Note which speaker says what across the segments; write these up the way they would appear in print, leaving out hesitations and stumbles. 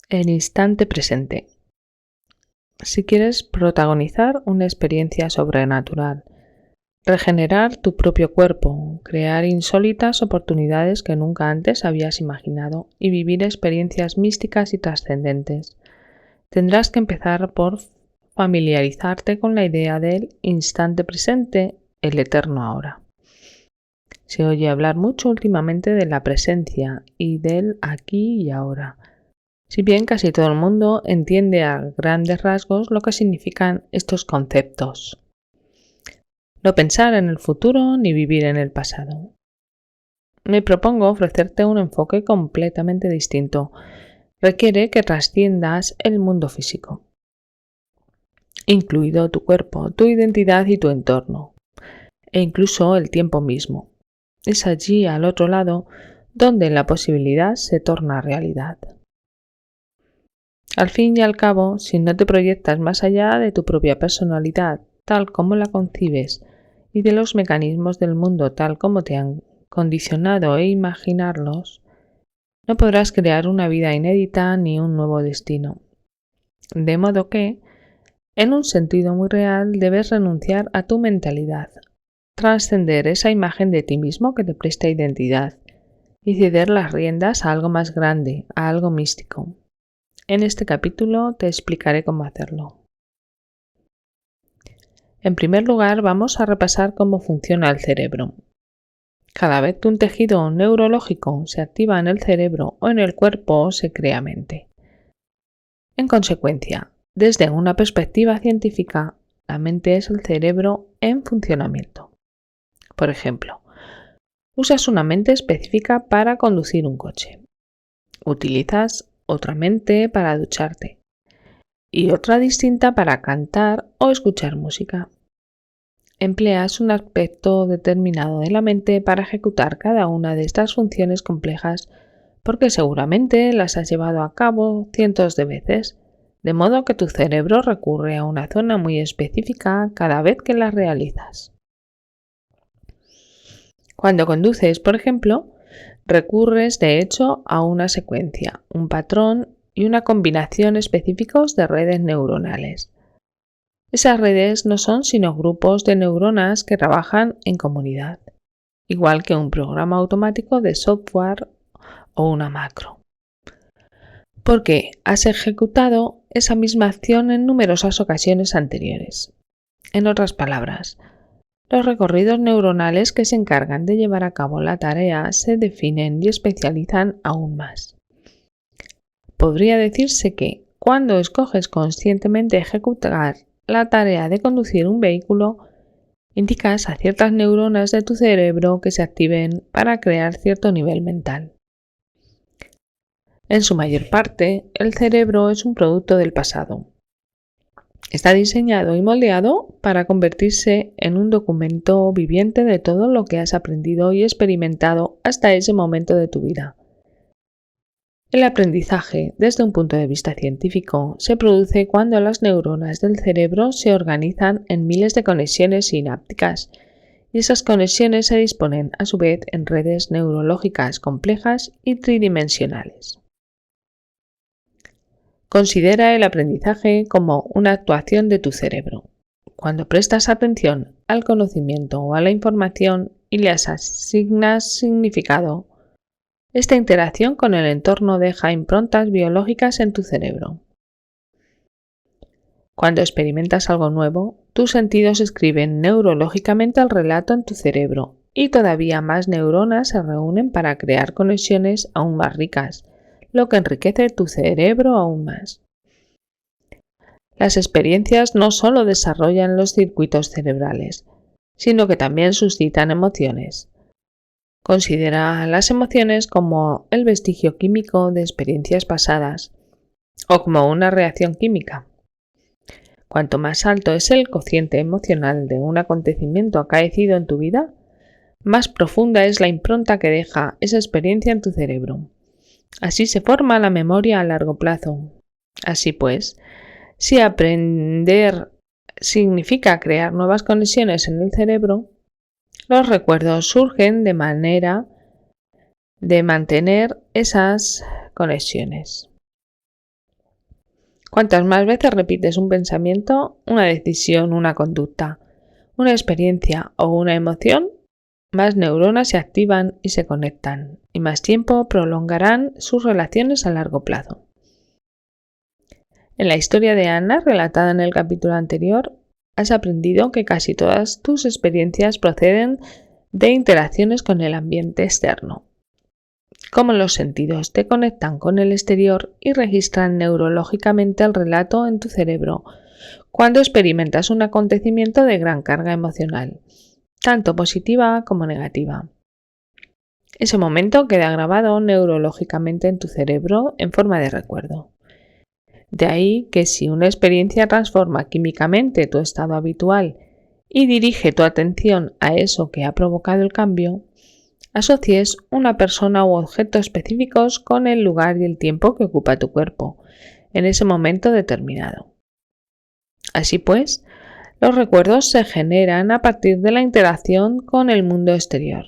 Speaker 1: El instante presente. Si quieres protagonizar una experiencia sobrenatural, regenerar tu propio cuerpo, crear insólitas oportunidades que nunca antes habías imaginado y vivir experiencias místicas y trascendentes, tendrás que empezar por familiarizarte con la idea del instante presente, el eterno ahora. Se oye hablar mucho últimamente de la presencia y del aquí y ahora. Si bien casi todo el mundo entiende a grandes rasgos lo que significan estos conceptos. No pensar en el futuro ni vivir en el pasado. Me propongo ofrecerte un enfoque completamente distinto. Requiere que trasciendas el mundo físico, incluido tu cuerpo, tu identidad y tu entorno, e incluso el tiempo mismo. Es allí, al otro lado, donde la posibilidad se torna realidad. Al fin y al cabo, si no te proyectas más allá de tu propia personalidad, tal como la concibes, y de los mecanismos del mundo tal como te han condicionado e imaginarlos, no podrás crear una vida inédita ni un nuevo destino. De modo que, en un sentido muy real, debes renunciar a tu mentalidad, trascender esa imagen de ti mismo que te presta identidad y ceder las riendas a algo más grande, a algo místico. En este capítulo te explicaré cómo hacerlo. En primer lugar, vamos a repasar cómo funciona el cerebro. Cada vez que un tejido neurológico se activa en el cerebro o en el cuerpo, se crea mente. En consecuencia, desde una perspectiva científica, la mente es el cerebro en funcionamiento. Por ejemplo, usas una mente específica para conducir un coche. Utilizas otra mente para ducharte y otra distinta para cantar o escuchar música. Empleas un aspecto determinado de la mente para ejecutar cada una de estas funciones complejas porque seguramente las has llevado a cabo cientos de veces, de modo que tu cerebro recurre a una zona muy específica cada vez que las realizas. Cuando conduces, por ejemplo, recurres de hecho a una secuencia, un patrón y una combinación específicos de redes neuronales. Esas redes no son sino grupos de neuronas que trabajan en comunidad, igual que un programa automático de software o una macro. Porque has ejecutado esa misma acción en numerosas ocasiones anteriores. En otras palabras, los recorridos neuronales que se encargan de llevar a cabo la tarea se definen y especializan aún más. Podría decirse que, cuando escoges conscientemente ejecutar la tarea de conducir un vehículo, indicas a ciertas neuronas de tu cerebro que se activen para crear cierto nivel mental. En su mayor parte, el cerebro es un producto del pasado. Está diseñado y moldeado para convertirse en un documento viviente de todo lo que has aprendido y experimentado hasta ese momento de tu vida. El aprendizaje, desde un punto de vista científico, se produce cuando las neuronas del cerebro se organizan en miles de conexiones sinápticas y esas conexiones se disponen a su vez en redes neurológicas complejas y tridimensionales. Considera el aprendizaje como una actuación de tu cerebro. Cuando prestas atención al conocimiento o a la información y le asignas significado, esta interacción con el entorno deja improntas biológicas en tu cerebro. Cuando experimentas algo nuevo, tus sentidos escriben neurológicamente el relato en tu cerebro y todavía más neuronas se reúnen para crear conexiones aún más ricas, lo que enriquece tu cerebro aún más. Las experiencias no solo desarrollan los circuitos cerebrales, sino que también suscitan emociones. Considera las emociones como el vestigio químico de experiencias pasadas o como una reacción química. Cuanto más alto es el cociente emocional de un acontecimiento acaecido en tu vida, más profunda es la impronta que deja esa experiencia en tu cerebro. Así se forma la memoria a largo plazo. Así pues, si aprender significa crear nuevas conexiones en el cerebro, los recuerdos surgen de manera de mantener esas conexiones. Cuantas más veces repites un pensamiento, una decisión, una conducta, una experiencia o una emoción, más neuronas se activan y se conectan, y más tiempo prolongarán sus relaciones a largo plazo. En la historia de Anna, relatada en el capítulo anterior, has aprendido que casi todas tus experiencias proceden de interacciones con el ambiente externo. Cómo los sentidos te conectan con el exterior y registran neurológicamente el relato en tu cerebro cuando experimentas un acontecimiento de gran carga emocional, tanto positiva como negativa. Ese momento queda grabado neurológicamente en tu cerebro en forma de recuerdo. De ahí que si una experiencia transforma químicamente tu estado habitual y dirige tu atención a eso que ha provocado el cambio, asocies una persona u objeto específicos con el lugar y el tiempo que ocupa tu cuerpo en ese momento determinado. Así pues, los recuerdos se generan a partir de la interacción con el mundo exterior.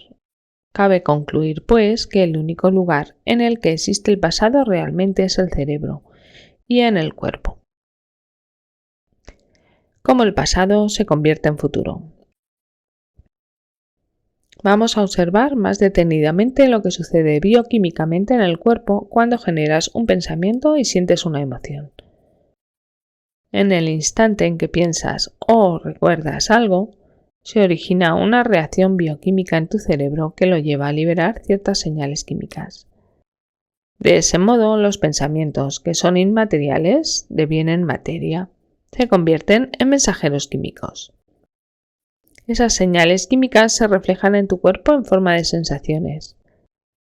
Speaker 1: Cabe concluir, pues, que el único lugar en el que existe el pasado realmente es el cerebro y en el cuerpo. Cómo el pasado se convierte en futuro. Vamos a observar más detenidamente lo que sucede bioquímicamente en el cuerpo cuando generas un pensamiento y sientes una emoción. En el instante en que piensas o recuerdas algo, se origina una reacción bioquímica en tu cerebro que lo lleva a liberar ciertas señales químicas. De ese modo, los pensamientos que son inmateriales devienen materia, se convierten en mensajeros químicos. Esas señales químicas se reflejan en tu cuerpo en forma de sensaciones.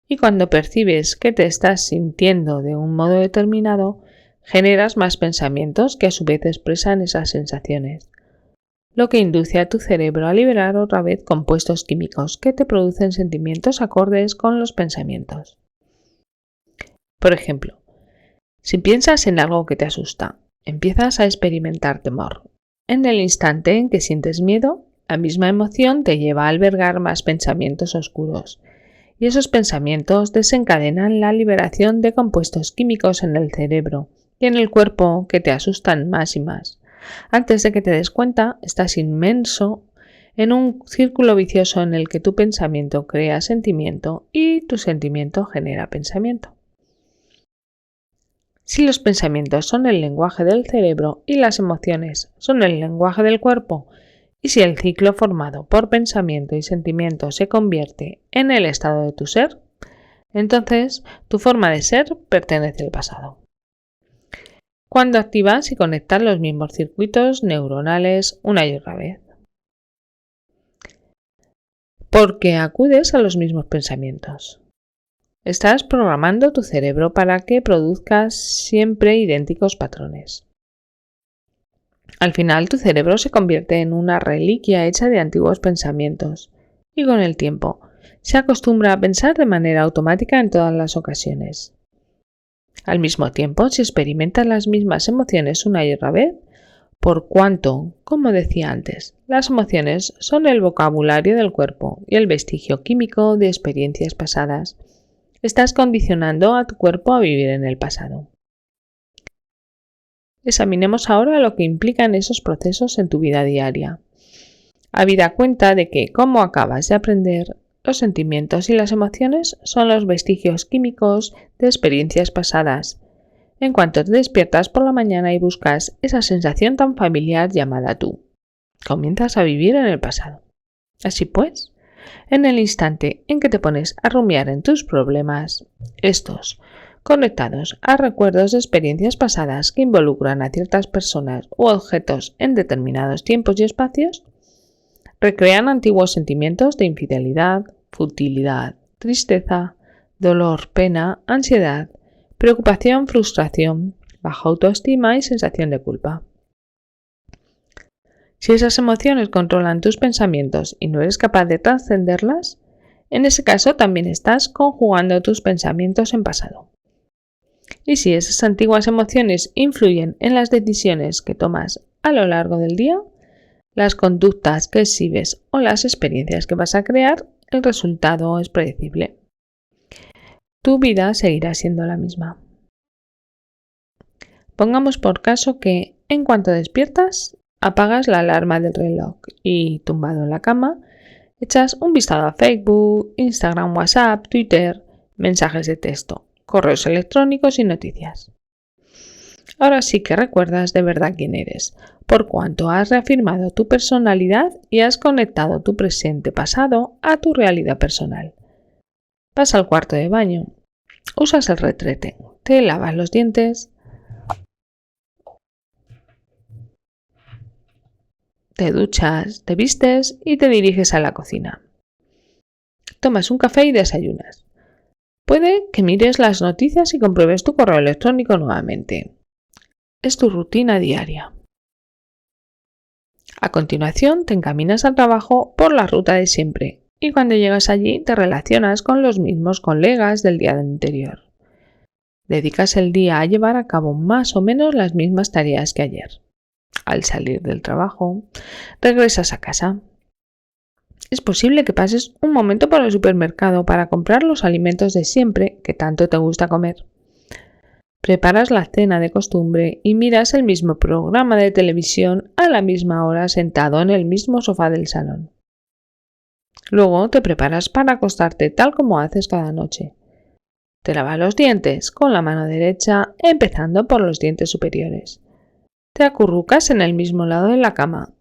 Speaker 1: Y cuando percibes que te estás sintiendo de un modo determinado, generas más pensamientos que a su vez expresan esas sensaciones, lo que induce a tu cerebro a liberar otra vez compuestos químicos que te producen sentimientos acordes con los pensamientos. Por ejemplo, si piensas en algo que te asusta, empiezas a experimentar temor. En el instante en que sientes miedo, la misma emoción te lleva a albergar más pensamientos oscuros, y esos pensamientos desencadenan la liberación de compuestos químicos en el cerebro y en el cuerpo que te asustan más y más. Antes de que te des cuenta, estás inmerso en un círculo vicioso en el que tu pensamiento crea sentimiento y tu sentimiento genera pensamiento. Si los pensamientos son el lenguaje del cerebro y las emociones son el lenguaje del cuerpo, y si el ciclo formado por pensamiento y sentimiento se convierte en el estado de tu ser, entonces tu forma de ser pertenece al pasado. Cuando activas y conectas los mismos circuitos neuronales una y otra vez. Porque acudes a los mismos pensamientos. Estás programando tu cerebro para que produzcas siempre idénticos patrones. Al final, tu cerebro se convierte en una reliquia hecha de antiguos pensamientos, y con el tiempo se acostumbra a pensar de manera automática en todas las ocasiones. Al mismo tiempo, si experimentas las mismas emociones una y otra vez, por cuanto, como decía antes, las emociones son el vocabulario del cuerpo y el vestigio químico de experiencias pasadas, estás condicionando a tu cuerpo a vivir en el pasado. Examinemos ahora lo que implican esos procesos en tu vida diaria. Habida cuenta de que, como acabas de aprender, los sentimientos y las emociones son los vestigios químicos de experiencias pasadas. En cuanto te despiertas por la mañana y buscas esa sensación tan familiar llamada tú, comienzas a vivir en el pasado. Así pues, en el instante en que te pones a rumiar en tus problemas, estos, conectados a recuerdos de experiencias pasadas que involucran a ciertas personas u objetos en determinados tiempos y espacios, recrean antiguos sentimientos de infidelidad, futilidad, tristeza, dolor, pena, ansiedad, preocupación, frustración, baja autoestima y sensación de culpa. Si esas emociones controlan tus pensamientos y no eres capaz de trascenderlas, en ese caso también estás conjugando tus pensamientos en pasado. Y si esas antiguas emociones influyen en las decisiones que tomas a lo largo del día, las conductas que exhibes o las experiencias que vas a crear, el resultado es predecible. Tu vida seguirá siendo la misma. Pongamos por caso que, en cuanto despiertas, apagas la alarma del reloj y, tumbado en la cama, echas un vistazo a Facebook, Instagram, WhatsApp, Twitter, mensajes de texto, correos electrónicos y noticias. Ahora sí que recuerdas de verdad quién eres, por cuanto has reafirmado tu personalidad y has conectado tu presente pasado a tu realidad personal. Vas al cuarto de baño, usas el retrete, te lavas los dientes, te duchas, te vistes y te diriges a la cocina. Tomas un café y desayunas. Puede que mires las noticias y compruebes tu correo electrónico nuevamente. Es tu rutina diaria. A continuación te encaminas al trabajo por la ruta de siempre y cuando llegas allí te relacionas con los mismos colegas del día anterior. Dedicas el día a llevar a cabo más o menos las mismas tareas que ayer. Al salir del trabajo, regresas a casa. Es posible que pases un momento por el supermercado para comprar los alimentos de siempre que tanto te gusta comer. Preparas la cena de costumbre y miras el mismo programa de televisión a la misma hora sentado en el mismo sofá del salón. Luego te preparas para acostarte tal como haces cada noche. Te lavas los dientes con la mano derecha, empezando por los dientes superiores. Te acurrucas en el mismo lado de la cama.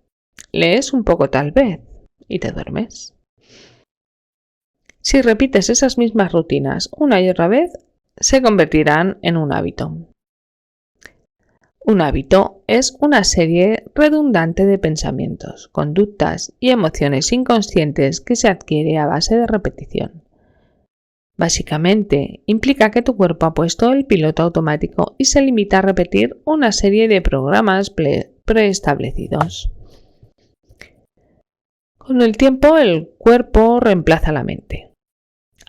Speaker 1: Lees un poco tal vez y te duermes. Si repites esas mismas rutinas una y otra vez, se convertirán en un hábito. Un hábito es una serie redundante de pensamientos, conductas y emociones inconscientes que se adquiere a base de repetición. Básicamente, implica que tu cuerpo ha puesto el piloto automático y se limita a repetir una serie de programas preestablecidos. Con el tiempo, el cuerpo reemplaza la mente.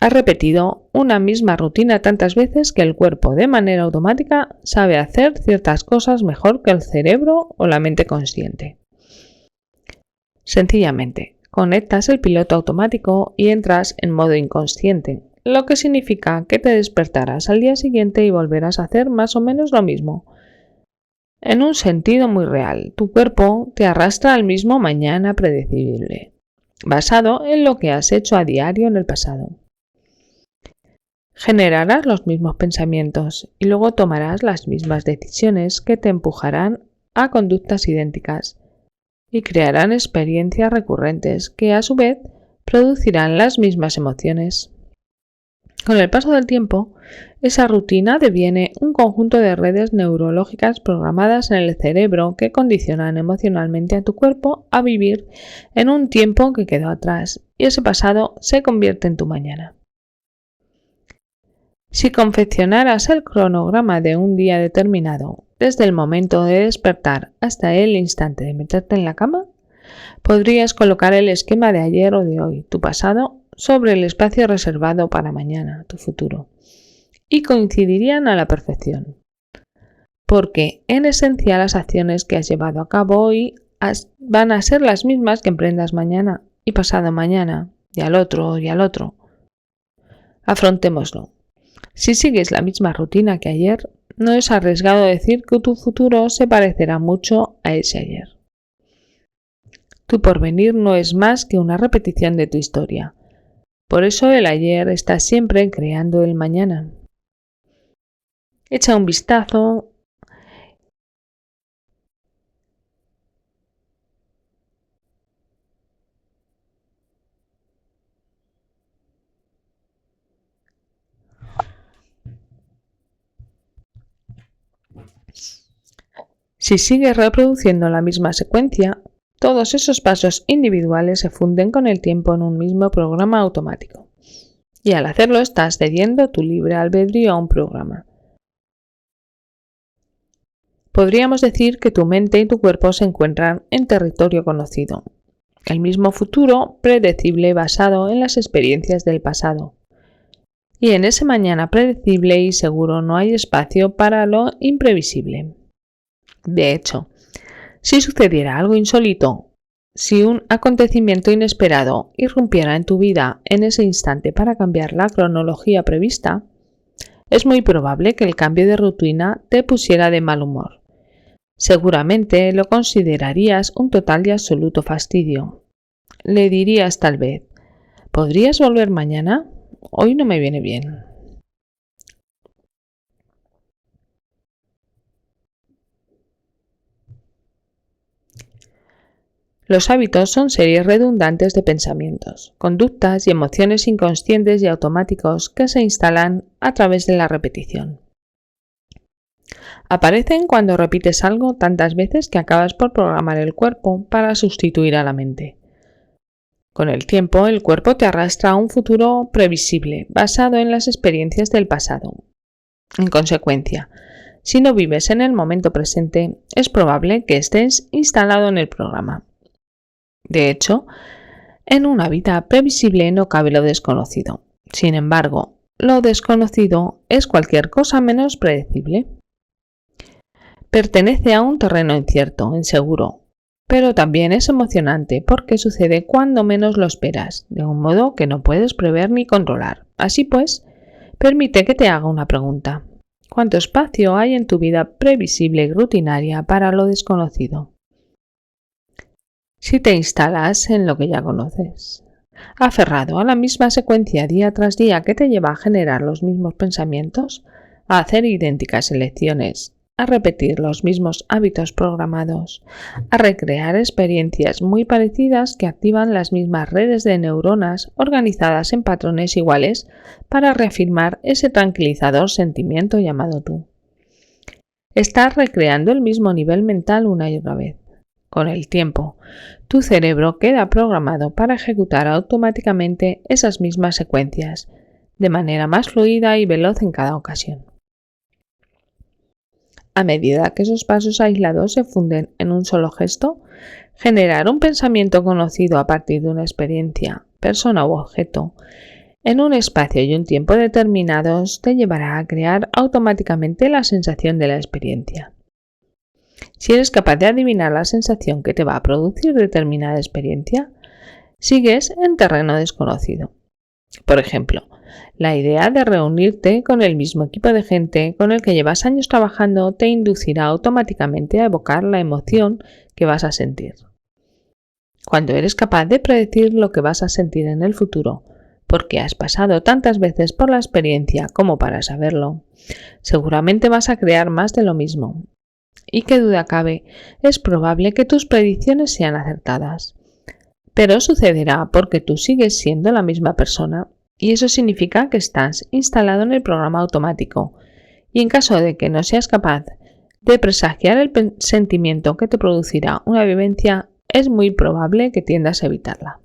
Speaker 1: Has repetido una misma rutina tantas veces que el cuerpo, de manera automática, sabe hacer ciertas cosas mejor que el cerebro o la mente consciente. Sencillamente, conectas el piloto automático y entras en modo inconsciente, lo que significa que te despertarás al día siguiente y volverás a hacer más o menos lo mismo. En un sentido muy real, tu cuerpo te arrastra al mismo mañana predecible, basado en lo que has hecho a diario en el pasado. Generarás los mismos pensamientos y luego tomarás las mismas decisiones que te empujarán a conductas idénticas y crearán experiencias recurrentes que a su vez producirán las mismas emociones. Con el paso del tiempo, esa rutina deviene un conjunto de redes neurológicas programadas en el cerebro que condicionan emocionalmente a tu cuerpo a vivir en un tiempo que quedó atrás y ese pasado se convierte en tu mañana. Si confeccionaras el cronograma de un día determinado, desde el momento de despertar hasta el instante de meterte en la cama, podrías colocar el esquema de ayer o de hoy, tu pasado, sobre el espacio reservado para mañana, tu futuro, y coincidirían a la perfección. Porque, en esencia, las acciones que has llevado a cabo hoy van a ser las mismas que emprendas mañana y pasado mañana, y al otro y al otro. Afrontémoslo. Si sigues la misma rutina que ayer, no es arriesgado decir que tu futuro se parecerá mucho a ese ayer. Tu porvenir no es más que una repetición de tu historia. Por eso el ayer está siempre creando el mañana. Echa un vistazo. Si sigues reproduciendo la misma secuencia, todos esos pasos individuales se funden con el tiempo en un mismo programa automático. Y al hacerlo estás cediendo tu libre albedrío a un programa. Podríamos decir que tu mente y tu cuerpo se encuentran en territorio conocido, el mismo futuro predecible basado en las experiencias del pasado. Y en ese mañana predecible y seguro no hay espacio para lo imprevisible. De hecho, si sucediera algo insólito, si un acontecimiento inesperado irrumpiera en tu vida en ese instante para cambiar la cronología prevista, Es muy probable que el cambio de rutina te pusiera de mal humor. Seguramente lo considerarías un total y absoluto fastidio. Le dirías tal vez: ¿podrías volver mañana? Hoy no me viene bien. Los hábitos son series redundantes de pensamientos, conductas y emociones inconscientes y automáticos que se instalan a través de la repetición. Aparecen cuando repites algo tantas veces que acabas por programar el cuerpo para sustituir a la mente. Con el tiempo, el cuerpo te arrastra a un futuro previsible, basado en las experiencias del pasado. En consecuencia, si no vives en el momento presente, es probable que estés instalado en el programa. De hecho, en una vida previsible no cabe lo desconocido. Sin embargo, lo desconocido es cualquier cosa menos predecible. Pertenece a un terreno incierto, inseguro, pero también es emocionante porque sucede cuando menos lo esperas, de un modo que no puedes prever ni controlar. Así pues, permite que te haga una pregunta. ¿Cuánto espacio hay en tu vida previsible y rutinaria para lo desconocido? Si te instalas en lo que ya conoces, aferrado a la misma secuencia día tras día que te lleva a generar los mismos pensamientos, a hacer idénticas elecciones, a repetir los mismos hábitos programados, a recrear experiencias muy parecidas que activan las mismas redes de neuronas organizadas en patrones iguales para reafirmar ese tranquilizador sentimiento llamado tú. Estás recreando el mismo nivel mental una y otra vez. Con el tiempo, tu cerebro queda programado para ejecutar automáticamente esas mismas secuencias, de manera más fluida y veloz en cada ocasión. A medida que esos pasos aislados se funden en un solo gesto, generar un pensamiento conocido a partir de una experiencia, persona u objeto, en un espacio y un tiempo determinados te llevará a crear automáticamente la sensación de la experiencia. Si eres capaz de adivinar la sensación que te va a producir determinada experiencia, sigues en terreno desconocido. Por ejemplo, la idea de reunirte con el mismo equipo de gente con el que llevas años trabajando te inducirá automáticamente a evocar la emoción que vas a sentir. Cuando eres capaz de predecir lo que vas a sentir en el futuro, porque has pasado tantas veces por la experiencia como para saberlo, seguramente vas a crear más de lo mismo. Y qué duda cabe, es probable que tus predicciones sean acertadas. Pero sucederá porque tú sigues siendo la misma persona y eso significa que estás instalado en el programa automático. Y en caso de que no seas capaz de presagiar el sentimiento que te producirá una vivencia, es muy probable que tiendas a evitarla.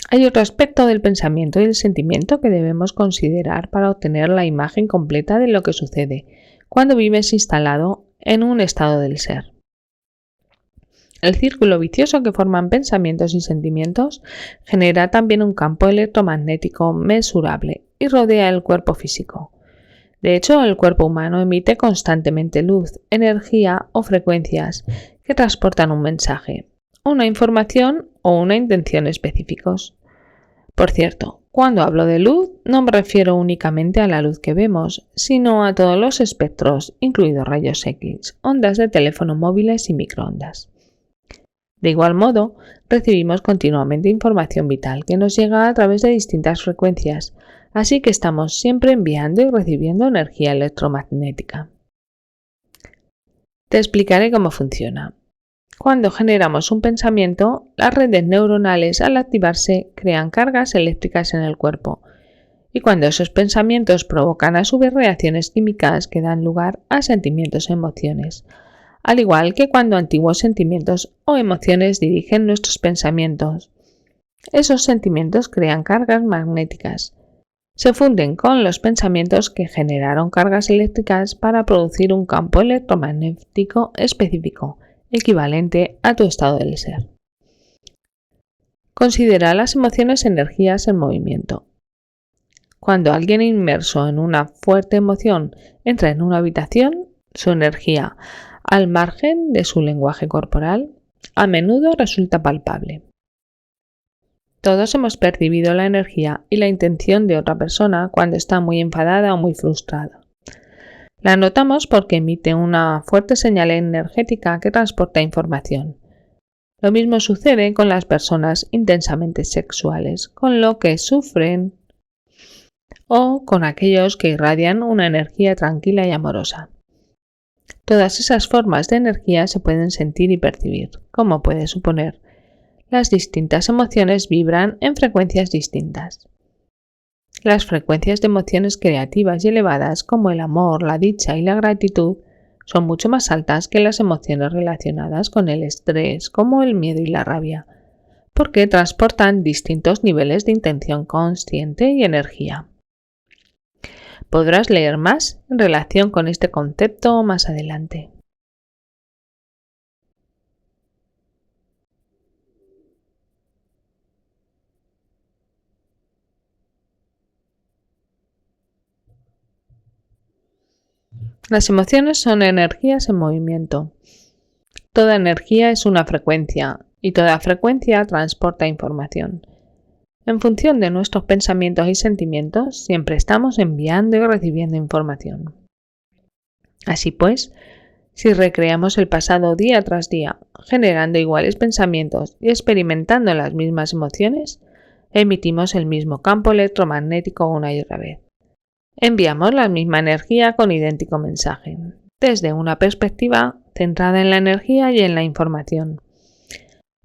Speaker 1: Hay otro aspecto del pensamiento y del sentimiento que debemos considerar para obtener la imagen completa de lo que sucede cuando vives instalado en un estado del ser. El círculo vicioso que forman pensamientos y sentimientos genera también un campo electromagnético mesurable y rodea el cuerpo físico. De hecho, el cuerpo humano emite constantemente luz, energía o frecuencias que transportan un mensaje, una información o una intención específicos. Por cierto, cuando hablo de luz, no me refiero únicamente a la luz que vemos, sino a todos los espectros, incluidos rayos X, ondas de teléfono móviles y microondas. De igual modo, recibimos continuamente información vital que nos llega a través de distintas frecuencias, así que estamos siempre enviando y recibiendo energía electromagnética. Te explicaré cómo funciona. Cuando generamos un pensamiento, las redes neuronales al activarse crean cargas eléctricas en el cuerpo, y cuando esos pensamientos provocan a su vez reacciones químicas que dan lugar a sentimientos e emociones, al igual que cuando antiguos sentimientos o emociones dirigen nuestros pensamientos. Esos sentimientos crean cargas magnéticas. Se funden con los pensamientos que generaron cargas eléctricas para producir un campo electromagnético específico, equivalente a tu estado del ser. Considera las emociones energías en movimiento. Cuando alguien inmerso en una fuerte emoción entra en una habitación, su energía, al margen de su lenguaje corporal, a menudo resulta palpable. Todos hemos percibido la energía y la intención de otra persona cuando está muy enfadada o muy frustrada. La notamos porque emite una fuerte señal energética que transporta información. Lo mismo sucede con las personas intensamente sexuales, con lo que sufren o con aquellos que irradian una energía tranquila y amorosa. Todas esas formas de energía se pueden sentir y percibir, como puedes suponer. Las distintas emociones vibran en frecuencias distintas. Las frecuencias de emociones creativas y elevadas, como el amor, la dicha y la gratitud, son mucho más altas que las emociones relacionadas con el estrés, como el miedo y la rabia, porque transportan distintos niveles de intención consciente y energía. Podrás leer más en relación con este concepto más adelante. Las emociones son energías en movimiento. Toda energía es una frecuencia y toda frecuencia transporta información. En función de nuestros pensamientos y sentimientos, siempre estamos enviando y recibiendo información. Así pues, si recreamos el pasado día tras día, generando iguales pensamientos y experimentando las mismas emociones, emitimos el mismo campo electromagnético una y otra vez. Enviamos la misma energía con idéntico mensaje, desde una perspectiva centrada en la energía y en la información.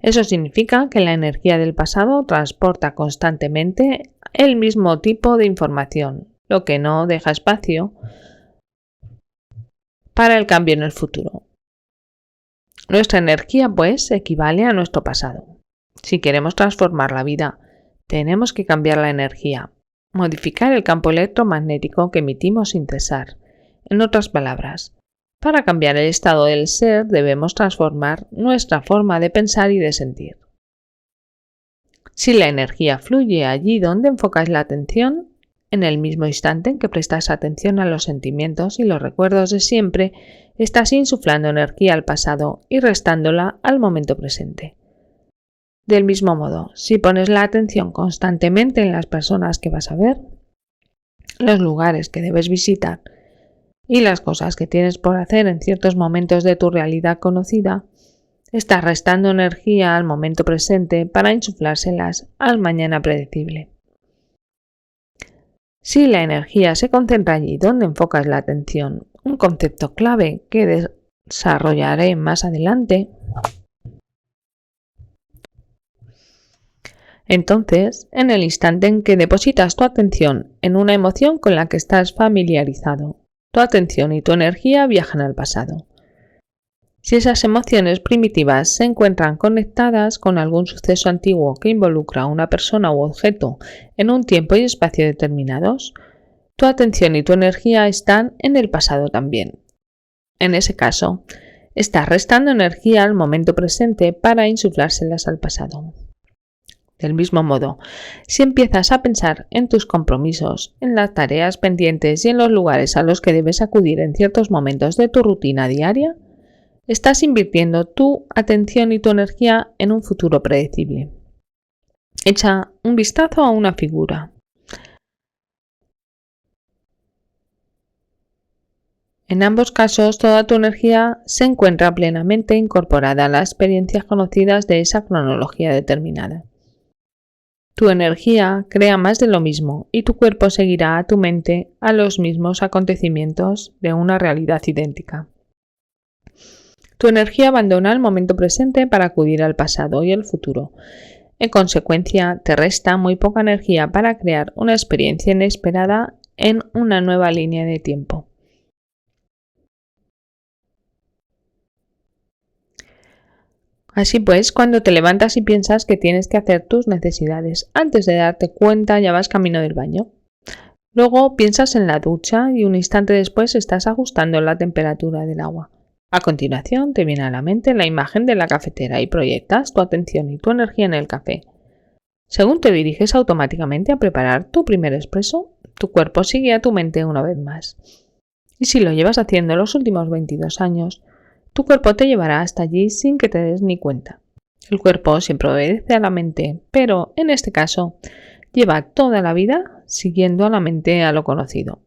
Speaker 1: Eso significa que la energía del pasado transporta constantemente el mismo tipo de información, lo que no deja espacio para el cambio en el futuro. Nuestra energía, pues, equivale a nuestro pasado. Si queremos transformar la vida, tenemos que cambiar la energía, modificar el campo electromagnético que emitimos sin cesar. En otras palabras, para cambiar el estado del ser debemos transformar nuestra forma de pensar y de sentir. Si la energía fluye allí donde enfocas la atención, en el mismo instante en que prestas atención a los sentimientos y los recuerdos de siempre, estás insuflando energía al pasado y restándola al momento presente. Del mismo modo, si pones la atención constantemente en las personas que vas a ver, los lugares que debes visitar y las cosas que tienes por hacer en ciertos momentos de tu realidad conocida, estás restando energía al momento presente para insuflárselas al mañana predecible. Si la energía se concentra allí donde enfocas la atención, un concepto clave que desarrollaré más adelante, entonces, en el instante en que depositas tu atención en una emoción con la que estás familiarizado, tu atención y tu energía viajan al pasado. Si esas emociones primitivas se encuentran conectadas con algún suceso antiguo que involucra a una persona u objeto en un tiempo y espacio determinados, tu atención y tu energía están en el pasado también. En ese caso, estás restando energía al momento presente para insuflárselas al pasado. Del mismo modo, si empiezas a pensar en tus compromisos, en las tareas pendientes y en los lugares a los que debes acudir en ciertos momentos de tu rutina diaria, estás invirtiendo tu atención y tu energía en un futuro predecible. Echa un vistazo a una figura. En ambos casos, toda tu energía se encuentra plenamente incorporada a las experiencias conocidas de esa cronología determinada. Tu energía crea más de lo mismo y tu cuerpo seguirá a tu mente a los mismos acontecimientos de una realidad idéntica. Tu energía abandona el momento presente para acudir al pasado y el futuro. En consecuencia, te resta muy poca energía para crear una experiencia inesperada en una nueva línea de tiempo. Así pues, cuando te levantas y piensas que tienes que hacer tus necesidades, antes de darte cuenta ya vas camino del baño. Luego piensas en la ducha y un instante después estás ajustando la temperatura del agua. A continuación te viene a la mente la imagen de la cafetera y proyectas tu atención y tu energía en el café. Según te diriges automáticamente a preparar tu primer espresso, tu cuerpo sigue a tu mente una vez más. Y si lo llevas haciendo los últimos 22 años, tu cuerpo te llevará hasta allí sin que te des ni cuenta. El cuerpo siempre obedece a la mente, pero en este caso lleva toda la vida siguiendo a la mente a lo conocido.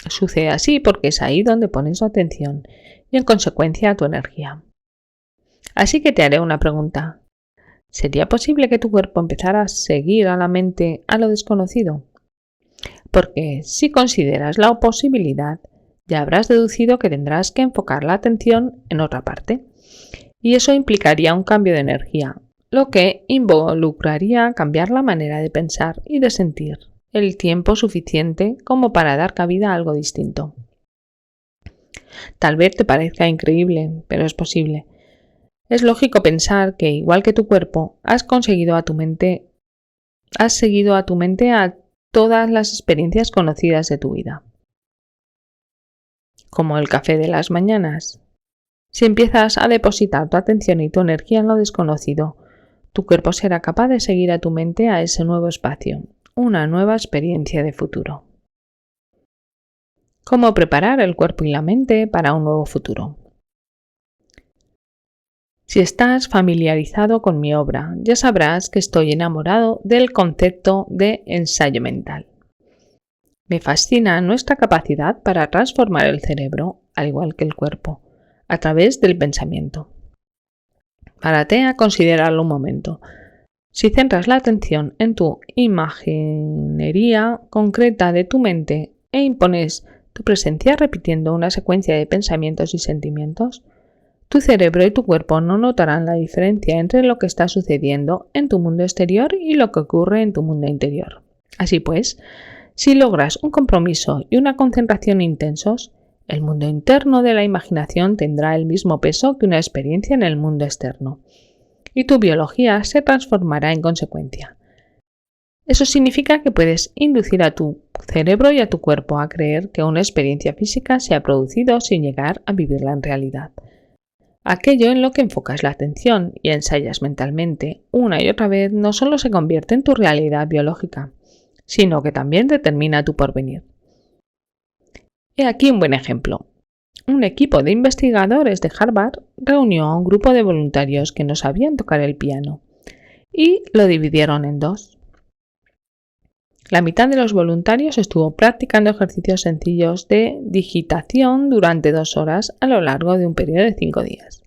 Speaker 1: Sucede así porque es ahí donde pones tu atención y en consecuencia tu energía. Así que te haré una pregunta. ¿Sería posible que tu cuerpo empezara a seguir a la mente a lo desconocido? Porque si consideras la posibilidad, ya habrás deducido que tendrás que enfocar la atención en otra parte. Y eso implicaría un cambio de energía, lo que involucraría cambiar la manera de pensar y de sentir el tiempo suficiente como para dar cabida a algo distinto. Tal vez te parezca increíble, pero es posible. Es lógico pensar que, igual que tu cuerpo, has seguido a tu mente a todas las experiencias conocidas de tu vida. Como el café de las mañanas. Si empiezas a depositar tu atención y tu energía en lo desconocido, tu cuerpo será capaz de seguir a tu mente a ese nuevo espacio, una nueva experiencia de futuro. ¿Cómo preparar el cuerpo y la mente para un nuevo futuro? Si estás familiarizado con mi obra, ya sabrás que estoy enamorado del concepto de ensayo mental. Me fascina nuestra capacidad para transformar el cerebro, al igual que el cuerpo, a través del pensamiento. Párate a considerarlo un momento. Si centras la atención en tu imaginería concreta de tu mente e impones tu presencia repitiendo una secuencia de pensamientos y sentimientos, tu cerebro y tu cuerpo no notarán la diferencia entre lo que está sucediendo en tu mundo exterior y lo que ocurre en tu mundo interior. Así pues, si logras un compromiso y una concentración intensos, el mundo interno de la imaginación tendrá el mismo peso que una experiencia en el mundo externo, y tu biología se transformará en consecuencia. Eso significa que puedes inducir a tu cerebro y a tu cuerpo a creer que una experiencia física se ha producido sin llegar a vivirla en realidad. Aquello en lo que enfocas la atención y ensayas mentalmente una y otra vez no solo se convierte en tu realidad biológica, sino que también determina tu porvenir. He aquí un buen ejemplo. Un equipo de investigadores de Harvard reunió a un grupo de voluntarios que no sabían tocar el piano y lo dividieron en dos. La mitad de los voluntarios estuvo practicando ejercicios sencillos de digitación durante 2 horas a lo largo de un periodo de 5 días.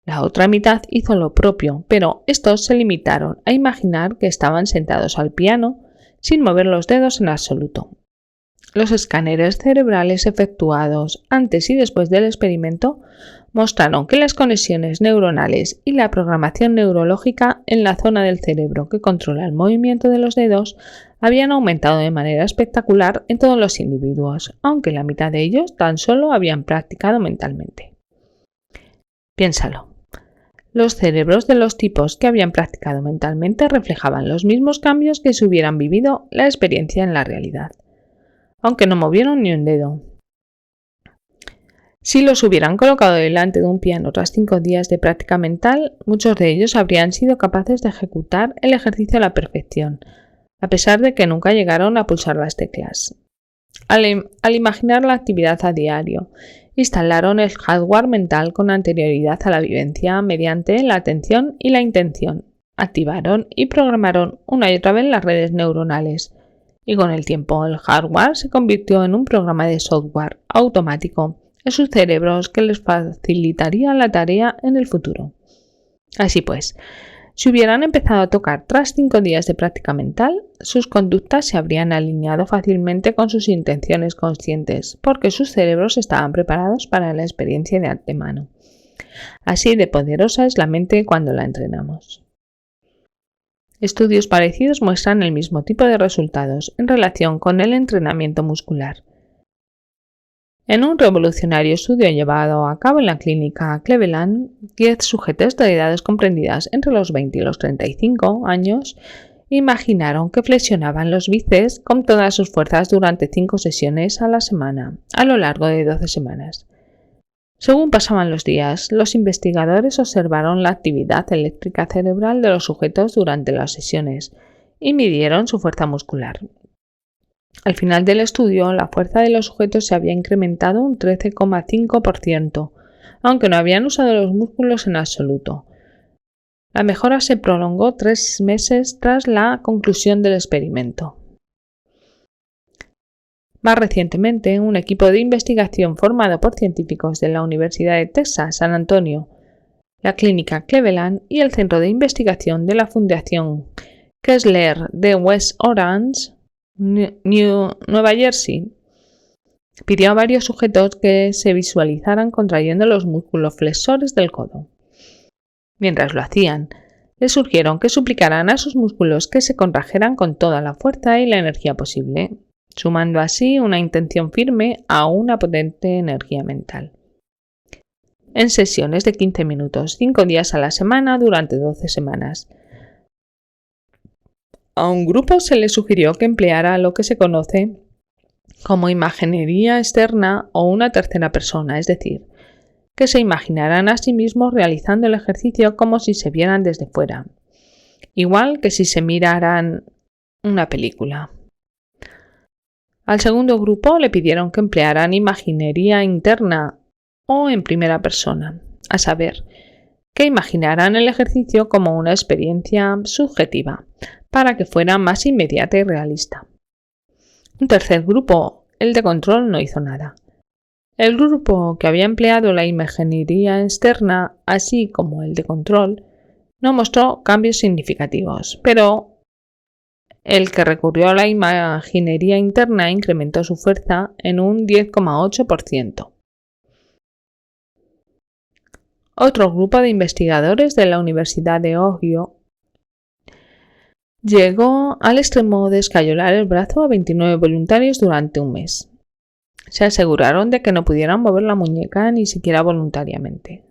Speaker 1: La otra mitad hizo lo propio, pero estos se limitaron a imaginar que estaban sentados al piano sin mover los dedos en absoluto. Los escáneres cerebrales efectuados antes y después del experimento mostraron que las conexiones neuronales y la programación neurológica en la zona del cerebro que controla el movimiento de los dedos habían aumentado de manera espectacular en todos los individuos, aunque la mitad de ellos tan solo habían practicado mentalmente. Piénsalo. Los cerebros de los tipos que habían practicado mentalmente reflejaban los mismos cambios que si hubieran vivido la experiencia en la realidad, aunque no movieron ni un dedo. Si los hubieran colocado delante de un piano tras 5 días de práctica mental, muchos de ellos habrían sido capaces de ejecutar el ejercicio a la perfección, a pesar de que nunca llegaron a pulsar las teclas. Al imaginar la actividad a diario, instalaron el hardware mental con anterioridad a la vivencia mediante la atención y la intención. Activaron y programaron una y otra vez las redes neuronales, y con el tiempo el hardware se convirtió en un programa de software automático en sus cerebros que les facilitaría la tarea en el futuro. Así pues, si hubieran empezado a tocar tras 5 días de práctica mental, sus conductas se habrían alineado fácilmente con sus intenciones conscientes, porque sus cerebros estaban preparados para la experiencia de antemano. Así de poderosa es la mente cuando la entrenamos. Estudios parecidos muestran el mismo tipo de resultados en relación con el entrenamiento muscular. En un revolucionario estudio llevado a cabo en la clínica Cleveland, 10 sujetos de edades comprendidas entre los 20 y los 35 años imaginaron que flexionaban los bíceps con todas sus fuerzas durante 5 sesiones a la semana, a lo largo de 12 semanas. Según pasaban los días, los investigadores observaron la actividad eléctrica cerebral de los sujetos durante las sesiones y midieron su fuerza muscular. Al final del estudio, la fuerza de los sujetos se había incrementado un 13,5%, aunque no habían usado los músculos en absoluto. La mejora se prolongó 3 meses tras la conclusión del experimento. Más recientemente, un equipo de investigación formado por científicos de la Universidad de Texas, San Antonio, la Clínica Cleveland y el Centro de Investigación de la Fundación Kessler de West Orange, Nueva Jersey, pidió a varios sujetos que se visualizaran contrayendo los músculos flexores del codo. Mientras lo hacían, les surgieron que suplicaran a sus músculos que se contrajeran con toda la fuerza y la energía posible, sumando así una intención firme a una potente energía mental. En sesiones de 15 minutos, 5 días a la semana durante 12 semanas. A un grupo se le sugirió que empleara lo que se conoce como imaginería externa o una tercera persona, es decir, que se imaginaran a sí mismos realizando el ejercicio como si se vieran desde fuera, igual que si se miraran una película. Al segundo grupo le pidieron que emplearan imaginería interna o en primera persona, a saber, que imaginaran el ejercicio como una experiencia subjetiva, para que fuera más inmediata y realista. Un tercer grupo, el de control, no hizo nada. El grupo que había empleado la imaginería externa, así como el de control, no mostró cambios significativos, pero el que recurrió a la imaginería interna incrementó su fuerza en un 10,8%. Otro grupo de investigadores de la Universidad de Ohio llegó al extremo de escayolar el brazo a 29 voluntarios durante un mes. Se aseguraron de que no pudieran mover la muñeca ni siquiera voluntariamente.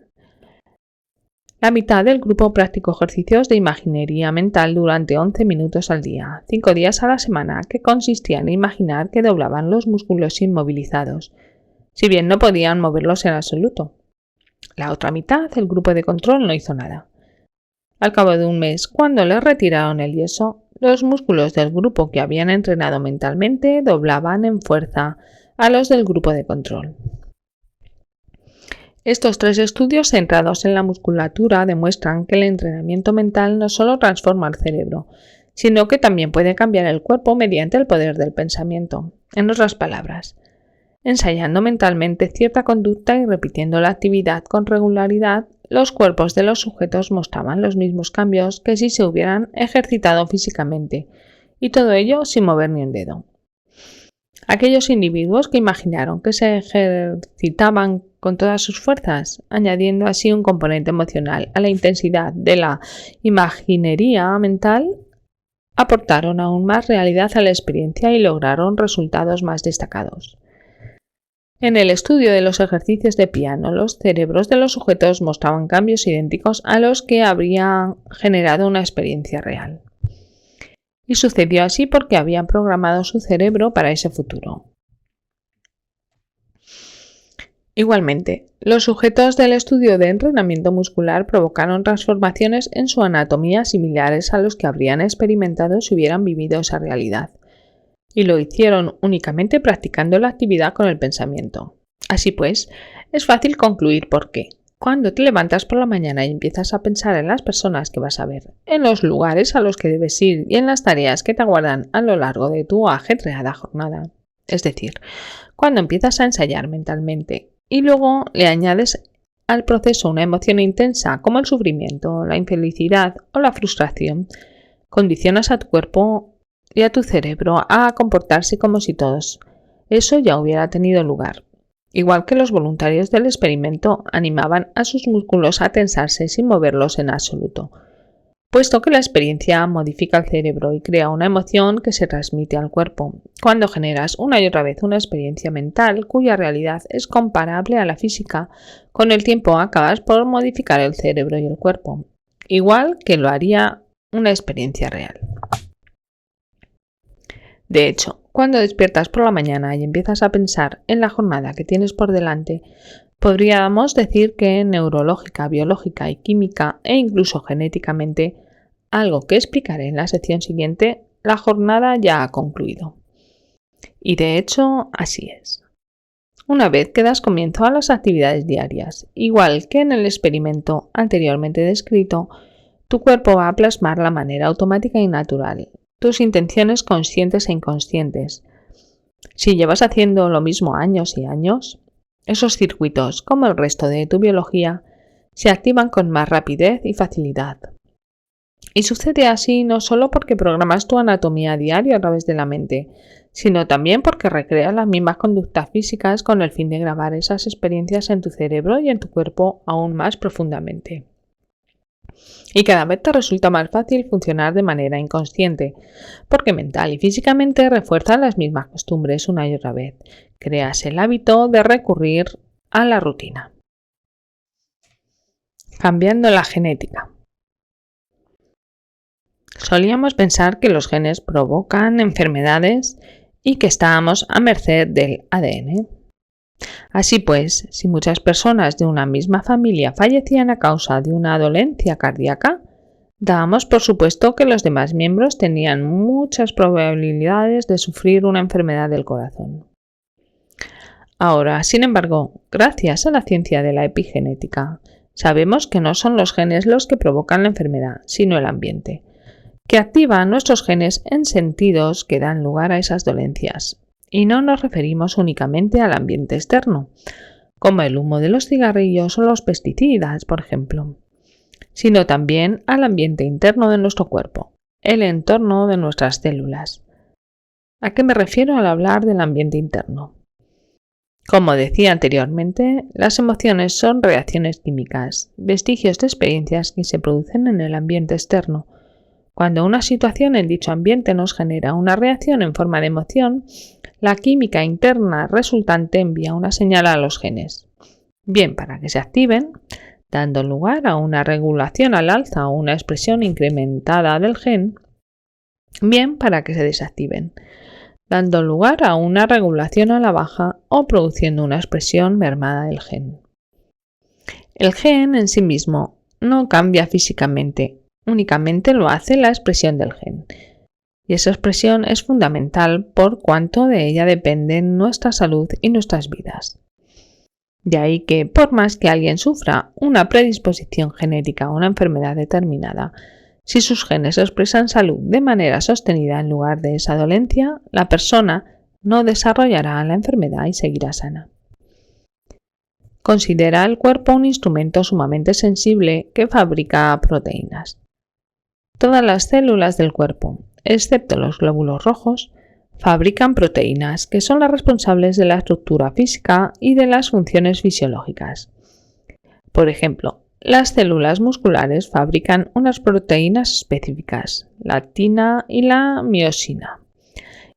Speaker 1: La mitad del grupo practicó ejercicios de imaginería mental durante 11 minutos al día, 5 días a la semana, que consistían en imaginar que doblaban los músculos inmovilizados, si bien no podían moverlos en absoluto. La otra mitad del grupo de control no hizo nada. Al cabo de un mes, cuando les retiraron el yeso, los músculos del grupo que habían entrenado mentalmente doblaban en fuerza a los del grupo de control. Estos 3 estudios centrados en la musculatura demuestran que el entrenamiento mental no solo transforma el cerebro, sino que también puede cambiar el cuerpo mediante el poder del pensamiento. En otras palabras, ensayando mentalmente cierta conducta y repitiendo la actividad con regularidad, los cuerpos de los sujetos mostraban los mismos cambios que si se hubieran ejercitado físicamente, y todo ello sin mover ni un dedo. Aquellos individuos que imaginaron que se ejercitaban con todas sus fuerzas, añadiendo así un componente emocional a la intensidad de la imaginería mental, aportaron aún más realidad a la experiencia y lograron resultados más destacados. En el estudio de los ejercicios de piano, los cerebros de los sujetos mostraban cambios idénticos a los que habrían generado una experiencia real. Y sucedió así porque habían programado su cerebro para ese futuro. Igualmente, los sujetos del estudio de entrenamiento muscular provocaron transformaciones en su anatomía similares a los que habrían experimentado si hubieran vivido esa realidad, y lo hicieron únicamente practicando la actividad con el pensamiento. Así pues, es fácil concluir por qué. Cuando te levantas por la mañana y empiezas a pensar en las personas que vas a ver, en los lugares a los que debes ir y en las tareas que te aguardan a lo largo de tu ajetreada jornada, es decir, cuando empiezas a ensayar mentalmente y luego le añades al proceso una emoción intensa como el sufrimiento, la infelicidad o la frustración, condicionas a tu cuerpo y a tu cerebro a comportarse como si todo eso ya hubiera tenido lugar. Igual que los voluntarios del experimento animaban a sus músculos a tensarse sin moverlos en absoluto, puesto que la experiencia modifica el cerebro y crea una emoción que se transmite al cuerpo. Cuando generas una y otra vez una experiencia mental cuya realidad es comparable a la física, con el tiempo acabas por modificar el cerebro y el cuerpo, igual que lo haría una experiencia real. De hecho, cuando despiertas por la mañana y empiezas a pensar en la jornada que tienes por delante, podríamos decir que neurológica, biológica y química e incluso genéticamente, algo que explicaré en la sección siguiente, la jornada ya ha concluido. Y de hecho, así es. Una vez que das comienzo a las actividades diarias, igual que en el experimento anteriormente descrito, Tu cuerpo va a plasmar la manera automática y natural, tus intenciones conscientes e inconscientes. Si llevas haciendo lo mismo años y años, esos circuitos, como el resto de tu biología, se activan con más rapidez y facilidad. Y sucede así no solo porque programas tu anatomía a diario a través de la mente, sino también porque recreas las mismas conductas físicas con el fin de grabar esas experiencias en tu cerebro y en tu cuerpo aún más profundamente. Y cada vez te resulta más fácil funcionar de manera inconsciente, porque mental y físicamente refuerzan las mismas costumbres una y otra vez. Creas el hábito de recurrir a la rutina. Cambiando la genética. Solíamos pensar que los genes provocan enfermedades y que estábamos a merced del ADN. Así pues, si muchas personas de una misma familia fallecían a causa de una dolencia cardíaca, dábamos por supuesto que los demás miembros tenían muchas probabilidades de sufrir una enfermedad del corazón. Ahora, sin embargo, gracias a la ciencia de la epigenética, sabemos que no son los genes los que provocan la enfermedad, sino el ambiente, que activa nuestros genes en sentidos que dan lugar a esas dolencias. Y no nos referimos únicamente al ambiente externo, como el humo de los cigarrillos o los pesticidas, por ejemplo, sino también al ambiente interno de nuestro cuerpo, el entorno de nuestras células. ¿A qué me refiero al hablar del ambiente interno? Como decía anteriormente, las emociones son reacciones químicas, vestigios de experiencias que se producen en el ambiente externo. Cuando una situación en dicho ambiente nos genera una reacción en forma de emoción, la química interna resultante envía una señal a los genes, bien para que se activen, dando lugar a una regulación al alza o una expresión incrementada del gen, bien para que se desactiven, dando lugar a una regulación a la baja o produciendo una expresión mermada del gen. El gen en sí mismo no cambia físicamente, únicamente lo hace la expresión del gen. Y esa expresión es fundamental por cuanto de ella dependen nuestra salud y nuestras vidas. De ahí que, por más que alguien sufra una predisposición genética a una enfermedad determinada, si sus genes expresan salud de manera sostenida en lugar de esa dolencia, la persona no desarrollará la enfermedad y seguirá sana. Considera el cuerpo un instrumento sumamente sensible que fabrica proteínas. Todas las células del cuerpo, excepto los glóbulos rojos, fabrican proteínas que son las responsables de la estructura física y de las funciones fisiológicas. Por ejemplo, las células musculares fabrican unas proteínas específicas, la actina y la miosina,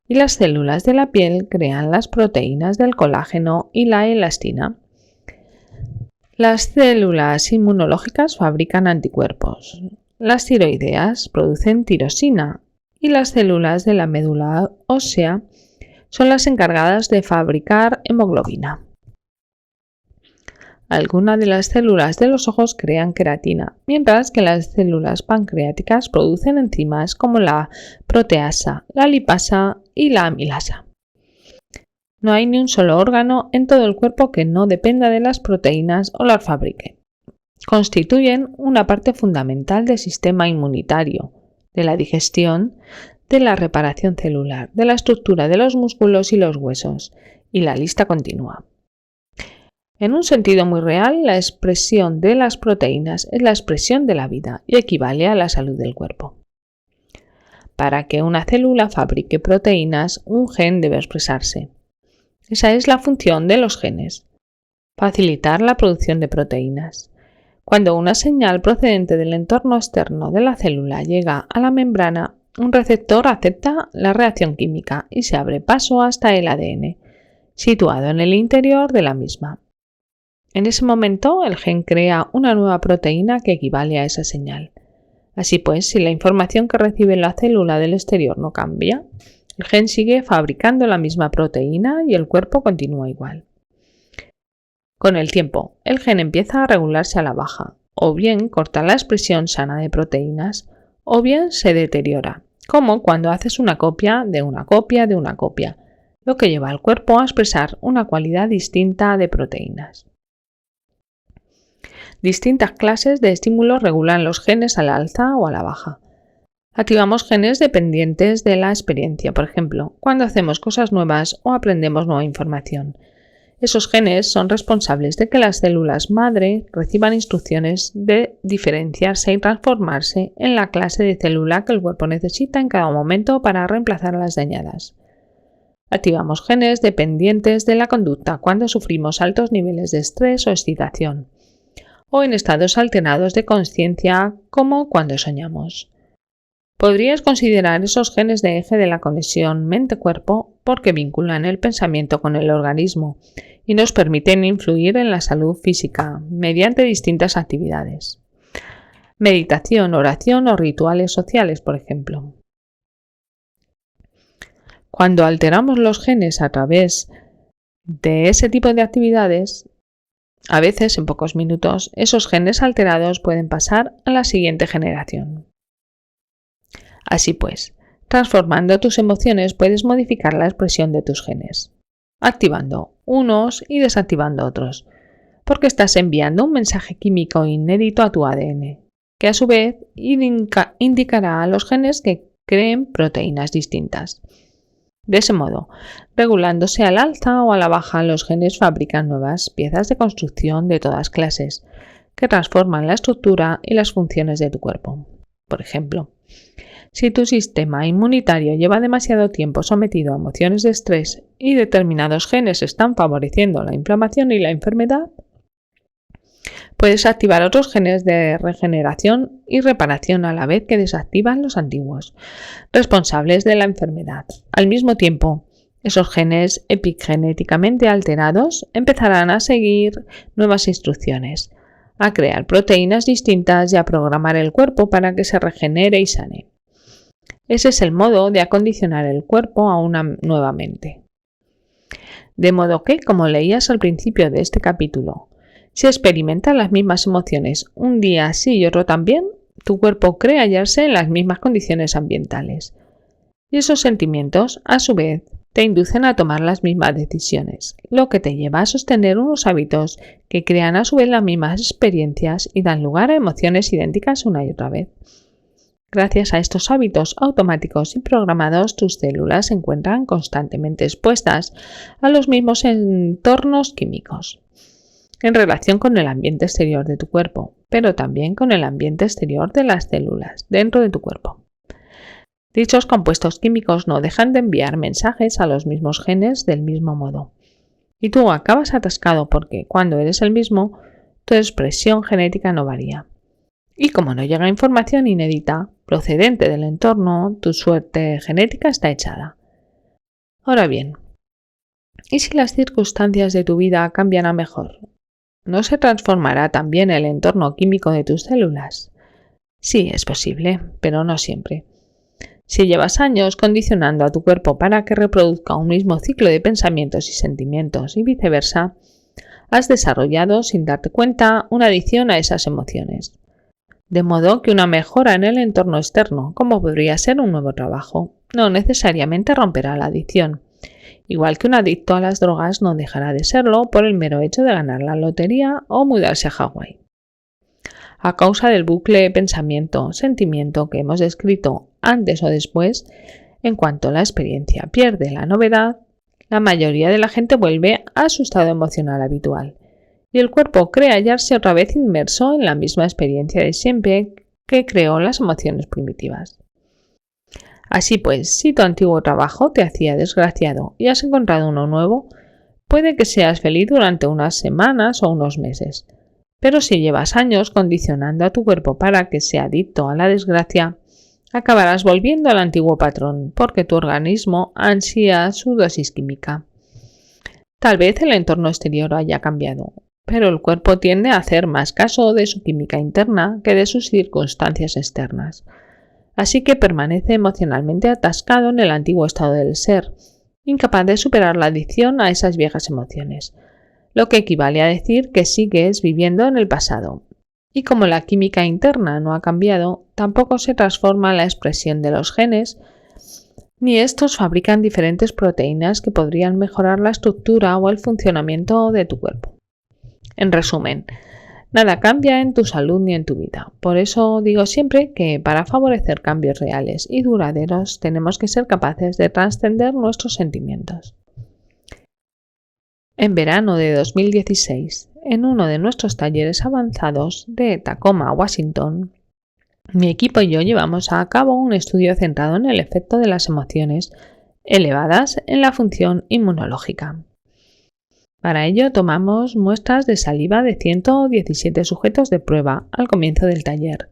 Speaker 1: y las células de la piel crean las proteínas del colágeno y la elastina. Las células inmunológicas fabrican anticuerpos. Las tiroideas producen tirosina y las células de la médula ósea son las encargadas de fabricar hemoglobina. Algunas de las células de los ojos crean queratina, mientras que las células pancreáticas producen enzimas como la proteasa, la lipasa y la amilasa. No hay ni un solo órgano en todo el cuerpo que no dependa de las proteínas o las fabrique. Constituyen una parte fundamental del sistema inmunitario, de la digestión, de la reparación celular, de la estructura de los músculos y los huesos, y la lista continúa. En un sentido muy real, la expresión de las proteínas es la expresión de la vida y equivale a la salud del cuerpo. Para que una célula fabrique proteínas, un gen debe expresarse. Esa es la función de los genes, facilitar la producción de proteínas. Cuando una señal procedente del entorno externo de la célula llega a la membrana, un receptor acepta la reacción química y se abre paso hasta el ADN, situado en el interior de la misma. En ese momento, el gen crea una nueva proteína que equivale a esa señal. Así pues, si la información que recibe la célula del exterior no cambia, el gen sigue fabricando la misma proteína y el cuerpo continúa igual. Con el tiempo, el gen empieza a regularse a la baja, o bien corta la expresión sana de proteínas, o bien se deteriora, como cuando haces una copia de una copia de una copia, lo que lleva al cuerpo a expresar una cualidad distinta de proteínas. Distintas clases de estímulos regulan los genes al alza o a la baja. Activamos genes dependientes de la experiencia, por ejemplo, cuando hacemos cosas nuevas o aprendemos nueva información. Esos genes son responsables de que las células madre reciban instrucciones de diferenciarse y transformarse en la clase de célula que el cuerpo necesita en cada momento para reemplazar a las dañadas. Activamos genes dependientes de la conducta cuando sufrimos altos niveles de estrés o excitación, o en estados alterados de conciencia como cuando soñamos. Podrías considerar esos genes de eje de la conexión mente-cuerpo porque vinculan el pensamiento con el organismo y nos permiten influir en la salud física mediante distintas actividades. Meditación, oración o rituales sociales, por ejemplo. Cuando alteramos los genes a través de ese tipo de actividades, a veces en pocos minutos, esos genes alterados pueden pasar a la siguiente generación. Así pues, transformando tus emociones puedes modificar la expresión de tus genes, activando unos y desactivando otros, porque estás enviando un mensaje químico inédito a tu ADN, que a su vez indicará a los genes que creen proteínas distintas. De ese modo, regulándose al alza o a la baja, los genes fabrican nuevas piezas de construcción de todas clases, que transforman la estructura y las funciones de tu cuerpo. Por ejemplo, si tu sistema inmunitario lleva demasiado tiempo sometido a emociones de estrés y determinados genes están favoreciendo la inflamación y la enfermedad, puedes activar otros genes de regeneración y reparación a la vez que desactivan los antiguos, responsables de la enfermedad. Al mismo tiempo, esos genes epigenéticamente alterados empezarán a seguir nuevas instrucciones, a crear proteínas distintas y a programar el cuerpo para que se regenere y sane. Ese es el modo de acondicionar el cuerpo a una nueva mente. De modo que, como leías al principio de este capítulo, si experimentas las mismas emociones un día sí y otro también, tu cuerpo cree hallarse en las mismas condiciones ambientales. Y esos sentimientos, a su vez, te inducen a tomar las mismas decisiones, lo que te lleva a sostener unos hábitos que crean a su vez las mismas experiencias y dan lugar a emociones idénticas una y otra vez. Gracias a estos hábitos automáticos y programados, tus células se encuentran constantemente expuestas a los mismos entornos químicos en relación con el ambiente exterior de tu cuerpo, pero también con el ambiente exterior de las células dentro de tu cuerpo. Dichos compuestos químicos no dejan de enviar mensajes a los mismos genes del mismo modo. Y tú acabas atascado porque cuando eres el mismo, tu expresión genética no varía. Y como no llega información inédita procedente del entorno, tu suerte genética está echada. Ahora bien, ¿y si las circunstancias de tu vida cambian a mejor? ¿No se transformará también el entorno químico de tus células? Sí, es posible, pero no siempre. Si llevas años condicionando a tu cuerpo para que reproduzca un mismo ciclo de pensamientos y sentimientos y viceversa, has desarrollado, sin darte cuenta, una adicción a esas emociones. De modo que una mejora en el entorno externo, como podría ser un nuevo trabajo, no necesariamente romperá la adicción. Igual que un adicto a las drogas no dejará de serlo por el mero hecho de ganar la lotería o mudarse a Hawái. A causa del bucle pensamiento-sentimiento que hemos descrito antes o después, en cuanto la experiencia pierde la novedad, la mayoría de la gente vuelve a su estado emocional habitual y el cuerpo cree hallarse otra vez inmerso en la misma experiencia de siempre que creó las emociones primitivas. Así pues, si tu antiguo trabajo te hacía desgraciado y has encontrado uno nuevo, puede que seas feliz durante unas semanas o unos meses. Pero si llevas años condicionando a tu cuerpo para que sea adicto a la desgracia, acabarás volviendo al antiguo patrón porque tu organismo ansía su dosis química. Tal vez el entorno exterior haya cambiado, pero el cuerpo tiende a hacer más caso de su química interna que de sus circunstancias externas. Así que permanece emocionalmente atascado en el antiguo estado del ser, incapaz de superar la adicción a esas viejas emociones, lo que equivale a decir que sigues viviendo en el pasado. Y como la química interna no ha cambiado, tampoco se transforma la expresión de los genes, ni estos fabrican diferentes proteínas que podrían mejorar la estructura o el funcionamiento de tu cuerpo. En resumen, nada cambia en tu salud ni en tu vida. Por eso digo siempre que para favorecer cambios reales y duraderos tenemos que ser capaces de trascender nuestros sentimientos. En verano de 2016, en uno de nuestros talleres avanzados de Tacoma, Washington, mi equipo y yo llevamos a cabo un estudio centrado en el efecto de las emociones elevadas en la función inmunológica. Para ello tomamos muestras de saliva de 117 sujetos de prueba al comienzo del taller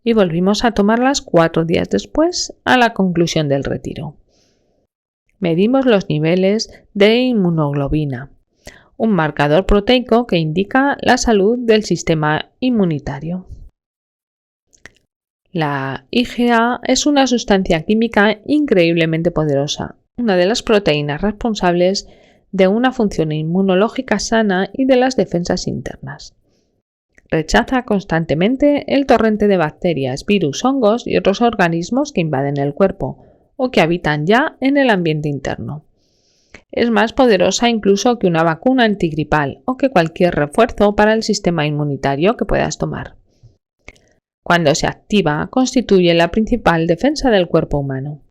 Speaker 1: y volvimos a tomarlas 4 días después a la conclusión del retiro. Medimos los niveles de inmunoglobina, un marcador proteico que indica la salud del sistema inmunitario. La IgA es una sustancia química increíblemente poderosa, una de las proteínas responsables de una función inmunológica sana y de las defensas internas. Rechaza constantemente el torrente de bacterias, virus, hongos y otros organismos que invaden el cuerpo o que habitan ya en el ambiente interno. Es más poderosa incluso que una vacuna antigripal o que cualquier refuerzo para el sistema inmunitario que puedas tomar. Cuando se activa, constituye la principal defensa del cuerpo humano.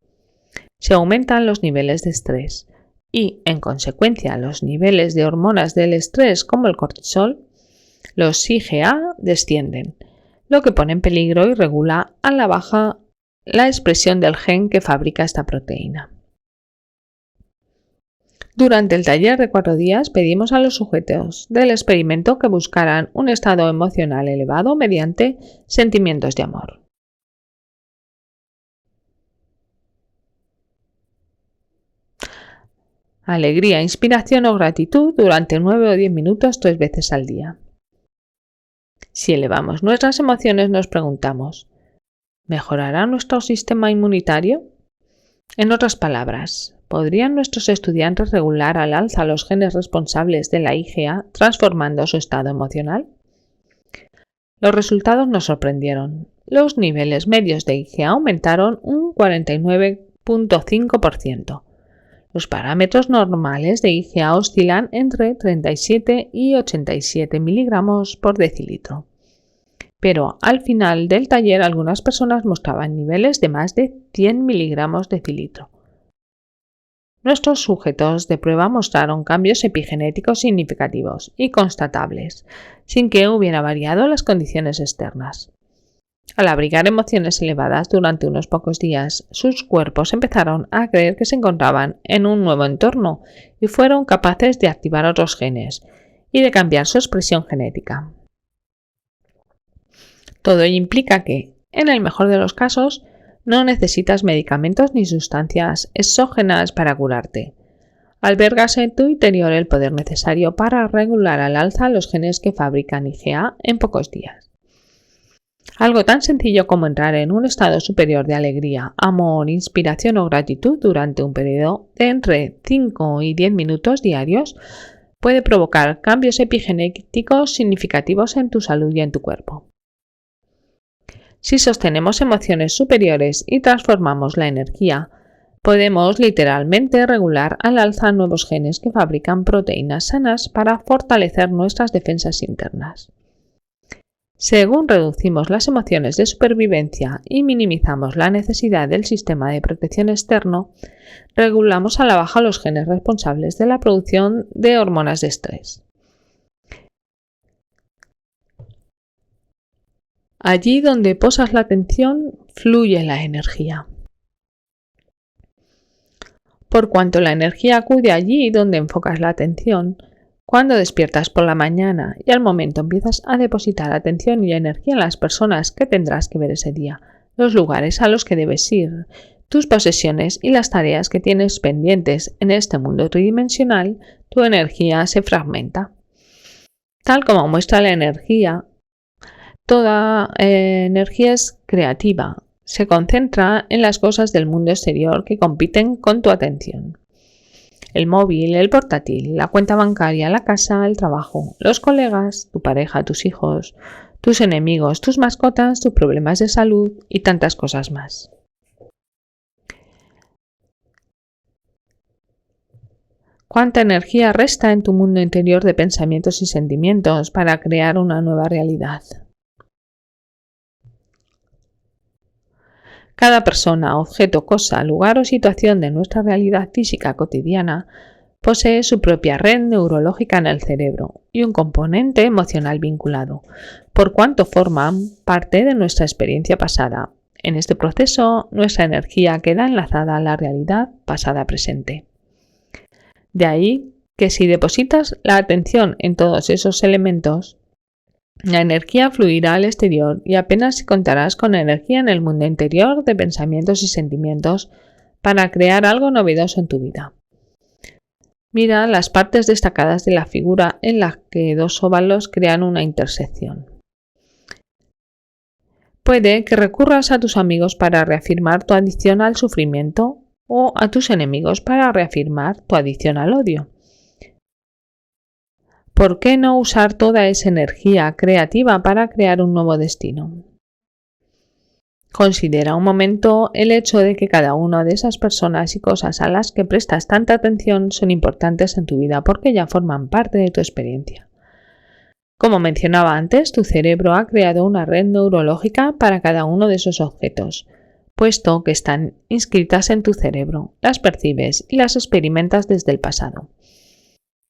Speaker 1: Se aumentan los niveles de estrés y, en consecuencia, los niveles de hormonas del estrés como el cortisol, los IgA descienden, lo que pone en peligro y regula a la baja la expresión del gen que fabrica esta proteína. Durante el taller de 4 días pedimos a los sujetos del experimento que buscaran un estado emocional elevado mediante sentimientos de amor. Alegría, inspiración o gratitud durante 9 o 10 minutos 3 veces al día. Si elevamos nuestras emociones nos preguntamos, ¿mejorará nuestro sistema inmunitario? En otras palabras, ¿podrían nuestros estudiantes regular al alza los genes responsables de la IgA transformando su estado emocional? Los resultados nos sorprendieron. Los niveles medios de IgA aumentaron un 49,5%. Los parámetros normales de IgA oscilan entre 37 y 87 miligramos por decilitro. Pero al final del taller algunas personas mostraban niveles de más de 100 miligramos decilitro. Nuestros sujetos de prueba mostraron cambios epigenéticos significativos y constatables, sin que hubiera variado las condiciones externas. Al abrigar emociones elevadas durante unos pocos días, sus cuerpos empezaron a creer que se encontraban en un nuevo entorno y fueron capaces de activar otros genes y de cambiar su expresión genética. Todo ello implica que, en el mejor de los casos, no necesitas medicamentos ni sustancias exógenas para curarte. Albergas en tu interior el poder necesario para regular al alza los genes que fabrican IgA en pocos días. Algo tan sencillo como entrar en un estado superior de alegría, amor, inspiración o gratitud durante un periodo de entre 5 y 10 minutos diarios puede provocar cambios epigenéticos significativos en tu salud y en tu cuerpo. Si sostenemos emociones superiores y transformamos la energía, podemos literalmente regular al alza nuevos genes que fabrican proteínas sanas para fortalecer nuestras defensas internas. Según reducimos las emociones de supervivencia y minimizamos la necesidad del sistema de protección externo, regulamos a la baja los genes responsables de la producción de hormonas de estrés. Allí donde posas la atención, fluye la energía. Por cuanto la energía acude allí donde enfocas la atención, cuando despiertas por la mañana y al momento empiezas a depositar atención y energía en las personas que tendrás que ver ese día, los lugares a los que debes ir, tus posesiones y las tareas que tienes pendientes en este mundo tridimensional, tu energía se fragmenta. Tal como muestra la energía, toda energía es creativa, se concentra en las cosas del mundo exterior que compiten con tu atención. El móvil, el portátil, la cuenta bancaria, la casa, el trabajo, los colegas, tu pareja, tus hijos, tus enemigos, tus mascotas, tus problemas de salud y tantas cosas más. ¿Cuánta energía resta en tu mundo interior de pensamientos y sentimientos para crear una nueva realidad? Cada persona, objeto, cosa, lugar o situación de nuestra realidad física cotidiana posee su propia red neurológica en el cerebro y un componente emocional vinculado, por cuanto forman parte de nuestra experiencia pasada. En este proceso, nuestra energía queda enlazada a la realidad pasada-presente. De ahí que si depositas la atención en todos esos elementos, la energía fluirá al exterior y apenas contarás con energía en el mundo interior de pensamientos y sentimientos para crear algo novedoso en tu vida. Mira las partes destacadas de la figura en las que dos óvalos crean una intersección. Puede que recurras a tus amigos para reafirmar tu adicción al sufrimiento o a tus enemigos para reafirmar tu adicción al odio. ¿Por qué no usar toda esa energía creativa para crear un nuevo destino? Considera un momento el hecho de que cada una de esas personas y cosas a las que prestas tanta atención son importantes en tu vida porque ya forman parte de tu experiencia. Como mencionaba antes, tu cerebro ha creado una red neurológica para cada uno de esos objetos, puesto que están inscritas en tu cerebro, las percibes y las experimentas desde el pasado.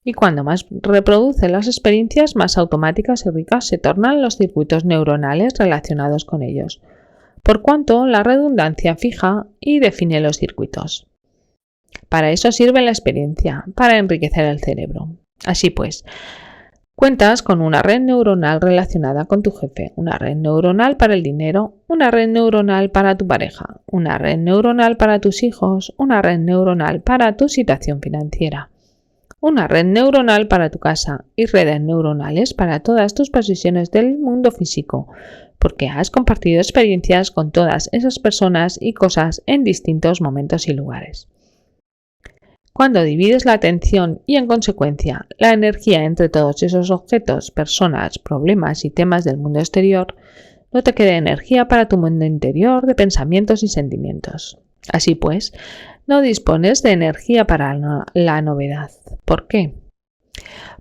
Speaker 1: Y cuando más reproduces las experiencias, más automáticas y ricas se tornan los circuitos neuronales relacionados con ellos, por cuanto la redundancia fija y define los circuitos. Para eso sirve la experiencia, para enriquecer el cerebro. Así pues, cuentas con una red neuronal relacionada con tu jefe, una red neuronal para el dinero, una red neuronal para tu pareja, una red neuronal para tus hijos, una red neuronal para tu situación financiera, una red neuronal para tu casa y redes neuronales para todas tus posiciones del mundo físico, porque has compartido experiencias con todas esas personas y cosas en distintos momentos y lugares. Cuando divides la atención y, en consecuencia, la energía entre todos esos objetos, personas, problemas y temas del mundo exterior, no te queda energía para tu mundo interior de pensamientos y sentimientos. Así pues, no dispones de energía para la novedad. ¿Por qué?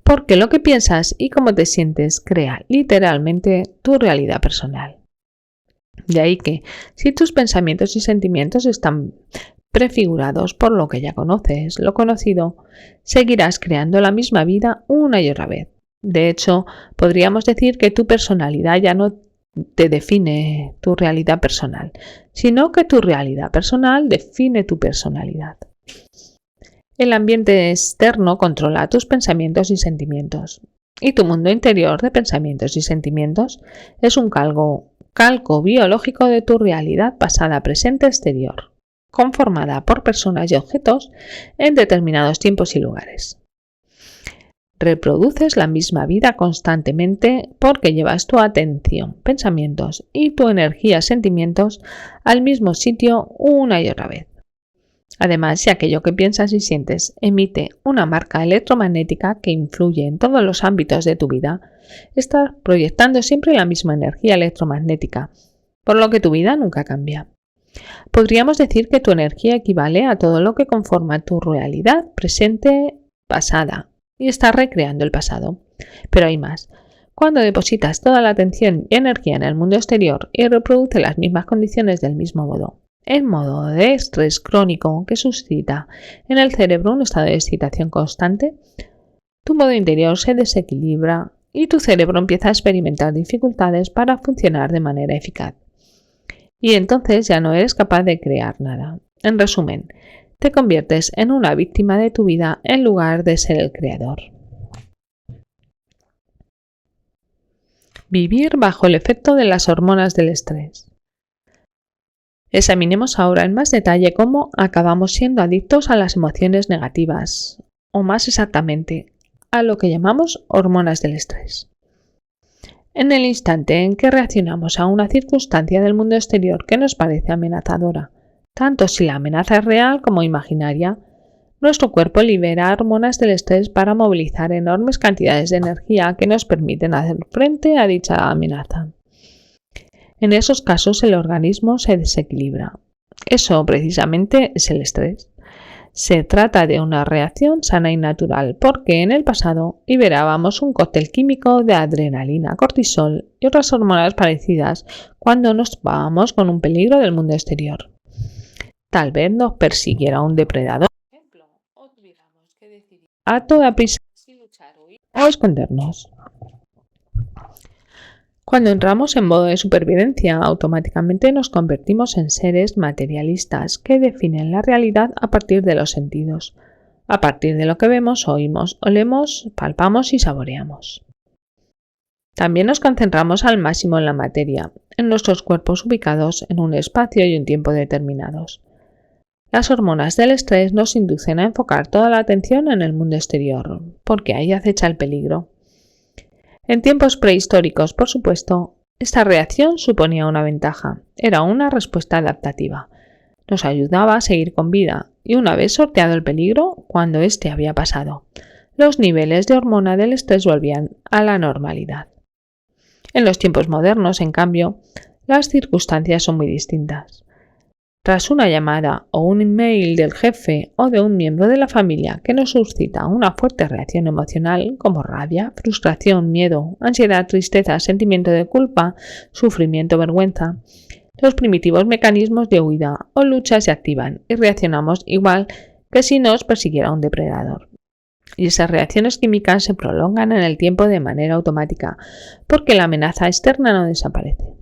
Speaker 1: Porque lo que piensas y cómo te sientes crea literalmente tu realidad personal. De ahí que, si tus pensamientos y sentimientos están prefigurados por lo que ya conoces, lo conocido, seguirás creando la misma vida una y otra vez. De hecho, podríamos decir que tu personalidad ya no te define tu realidad personal, sino que tu realidad personal define tu personalidad. El ambiente externo controla tus pensamientos y sentimientos, y tu mundo interior de pensamientos y sentimientos es un calco biológico de tu realidad pasada, presente, exterior, conformada por personas y objetos en determinados tiempos y lugares. Reproduces la misma vida constantemente porque llevas tu atención, pensamientos y tu energía, sentimientos al mismo sitio una y otra vez. Además, si aquello que piensas y sientes emite una marca electromagnética que influye en todos los ámbitos de tu vida, estás proyectando siempre la misma energía electromagnética, por lo que tu vida nunca cambia. Podríamos decir que tu energía equivale a todo lo que conforma tu realidad presente, pasada, y estás recreando el pasado. Pero hay más. Cuando depositas toda la atención y energía en el mundo exterior y reproduces las mismas condiciones del mismo modo, el modo de estrés crónico que suscita en el cerebro un estado de excitación constante, tu modo interior se desequilibra y tu cerebro empieza a experimentar dificultades para funcionar de manera eficaz. Y entonces ya no eres capaz de crear nada. En resumen, te conviertes en una víctima de tu vida en lugar de ser el creador. Vivir bajo el efecto de las hormonas del estrés. Examinemos ahora en más detalle cómo acabamos siendo adictos a las emociones negativas, o más exactamente, a lo que llamamos hormonas del estrés. En el instante en que reaccionamos a una circunstancia del mundo exterior que nos parece amenazadora, tanto si la amenaza es real como imaginaria, nuestro cuerpo libera hormonas del estrés para movilizar enormes cantidades de energía que nos permiten hacer frente a dicha amenaza. En esos casos el organismo se desequilibra. Eso precisamente es el estrés. Se trata de una reacción sana y natural porque en el pasado liberábamos un cóctel químico de adrenalina, cortisol y otras hormonas parecidas cuando nos topábamos con un peligro del mundo exterior. Tal vez nos persiguiera un depredador, o tuviéramos que decidir a toda prisa si luchar, huir o escondernos. Cuando entramos en modo de supervivencia, automáticamente nos convertimos en seres materialistas que definen la realidad a partir de los sentidos, a partir de lo que vemos, oímos, olemos, palpamos y saboreamos. También nos concentramos al máximo en la materia, en nuestros cuerpos ubicados en un espacio y un tiempo determinados. Las hormonas del estrés nos inducen a enfocar toda la atención en el mundo exterior, porque ahí acecha el peligro. En tiempos prehistóricos, por supuesto, esta reacción suponía una ventaja, era una respuesta adaptativa. Nos ayudaba a seguir con vida y una vez sorteado el peligro, cuando éste había pasado, los niveles de hormona del estrés volvían a la normalidad. En los tiempos modernos, en cambio, las circunstancias son muy distintas. Tras una llamada o un email del jefe o de un miembro de la familia que nos suscita una fuerte reacción emocional como rabia, frustración, miedo, ansiedad, tristeza, sentimiento de culpa, sufrimiento, vergüenza, los primitivos mecanismos de huida o lucha se activan y reaccionamos igual que si nos persiguiera un depredador. Y esas reacciones químicas se prolongan en el tiempo de manera automática porque la amenaza externa no desaparece.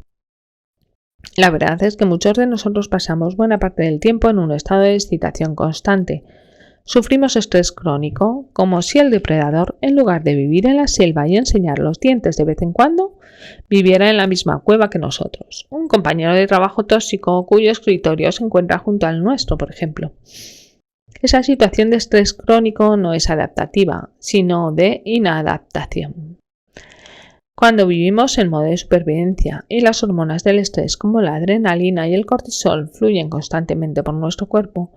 Speaker 1: La verdad es que muchos de nosotros pasamos buena parte del tiempo en un estado de excitación constante. Sufrimos estrés crónico, como si el depredador, en lugar de vivir en la selva y enseñar los dientes de vez en cuando, viviera en la misma cueva que nosotros. Un compañero de trabajo tóxico cuyo escritorio se encuentra junto al nuestro, por ejemplo. Esa situación de estrés crónico no es adaptativa, sino de inadaptación. Cuando vivimos en modo de supervivencia y las hormonas del estrés como la adrenalina y el cortisol fluyen constantemente por nuestro cuerpo,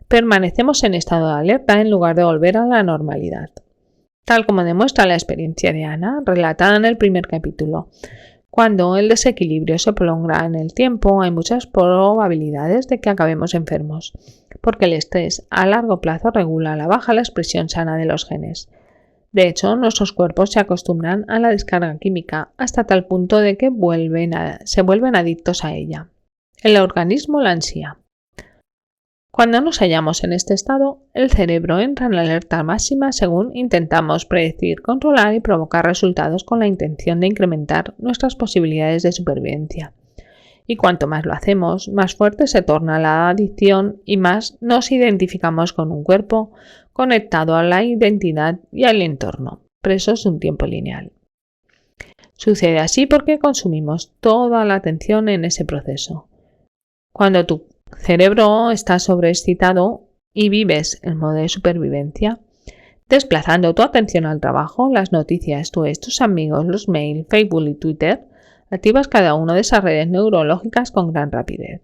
Speaker 1: permanecemos en estado de alerta en lugar de volver a la normalidad. Tal como demuestra la experiencia de Ana, relatada en el primer capítulo. Cuando el desequilibrio se prolonga en el tiempo, hay muchas probabilidades de que acabemos enfermos, porque el estrés a largo plazo regula a la baja la expresión sana de los genes. De hecho, nuestros cuerpos se acostumbran a la descarga química hasta tal punto de que se vuelven adictos a ella. El organismo la ansía. Cuando nos hallamos en este estado, el cerebro entra en alerta máxima según intentamos predecir, controlar y provocar resultados con la intención de incrementar nuestras posibilidades de supervivencia. Y cuanto más lo hacemos, más fuerte se torna la adicción y más nos identificamos con un cuerpo conectado a la identidad y al entorno, presos de un tiempo lineal. Sucede así porque consumimos toda la atención en ese proceso. Cuando tu cerebro está sobreexcitado y vives en modo de supervivencia, desplazando tu atención al trabajo, las noticias, tus amigos, los mails, Facebook y Twitter, activas cada una de esas redes neurológicas con gran rapidez.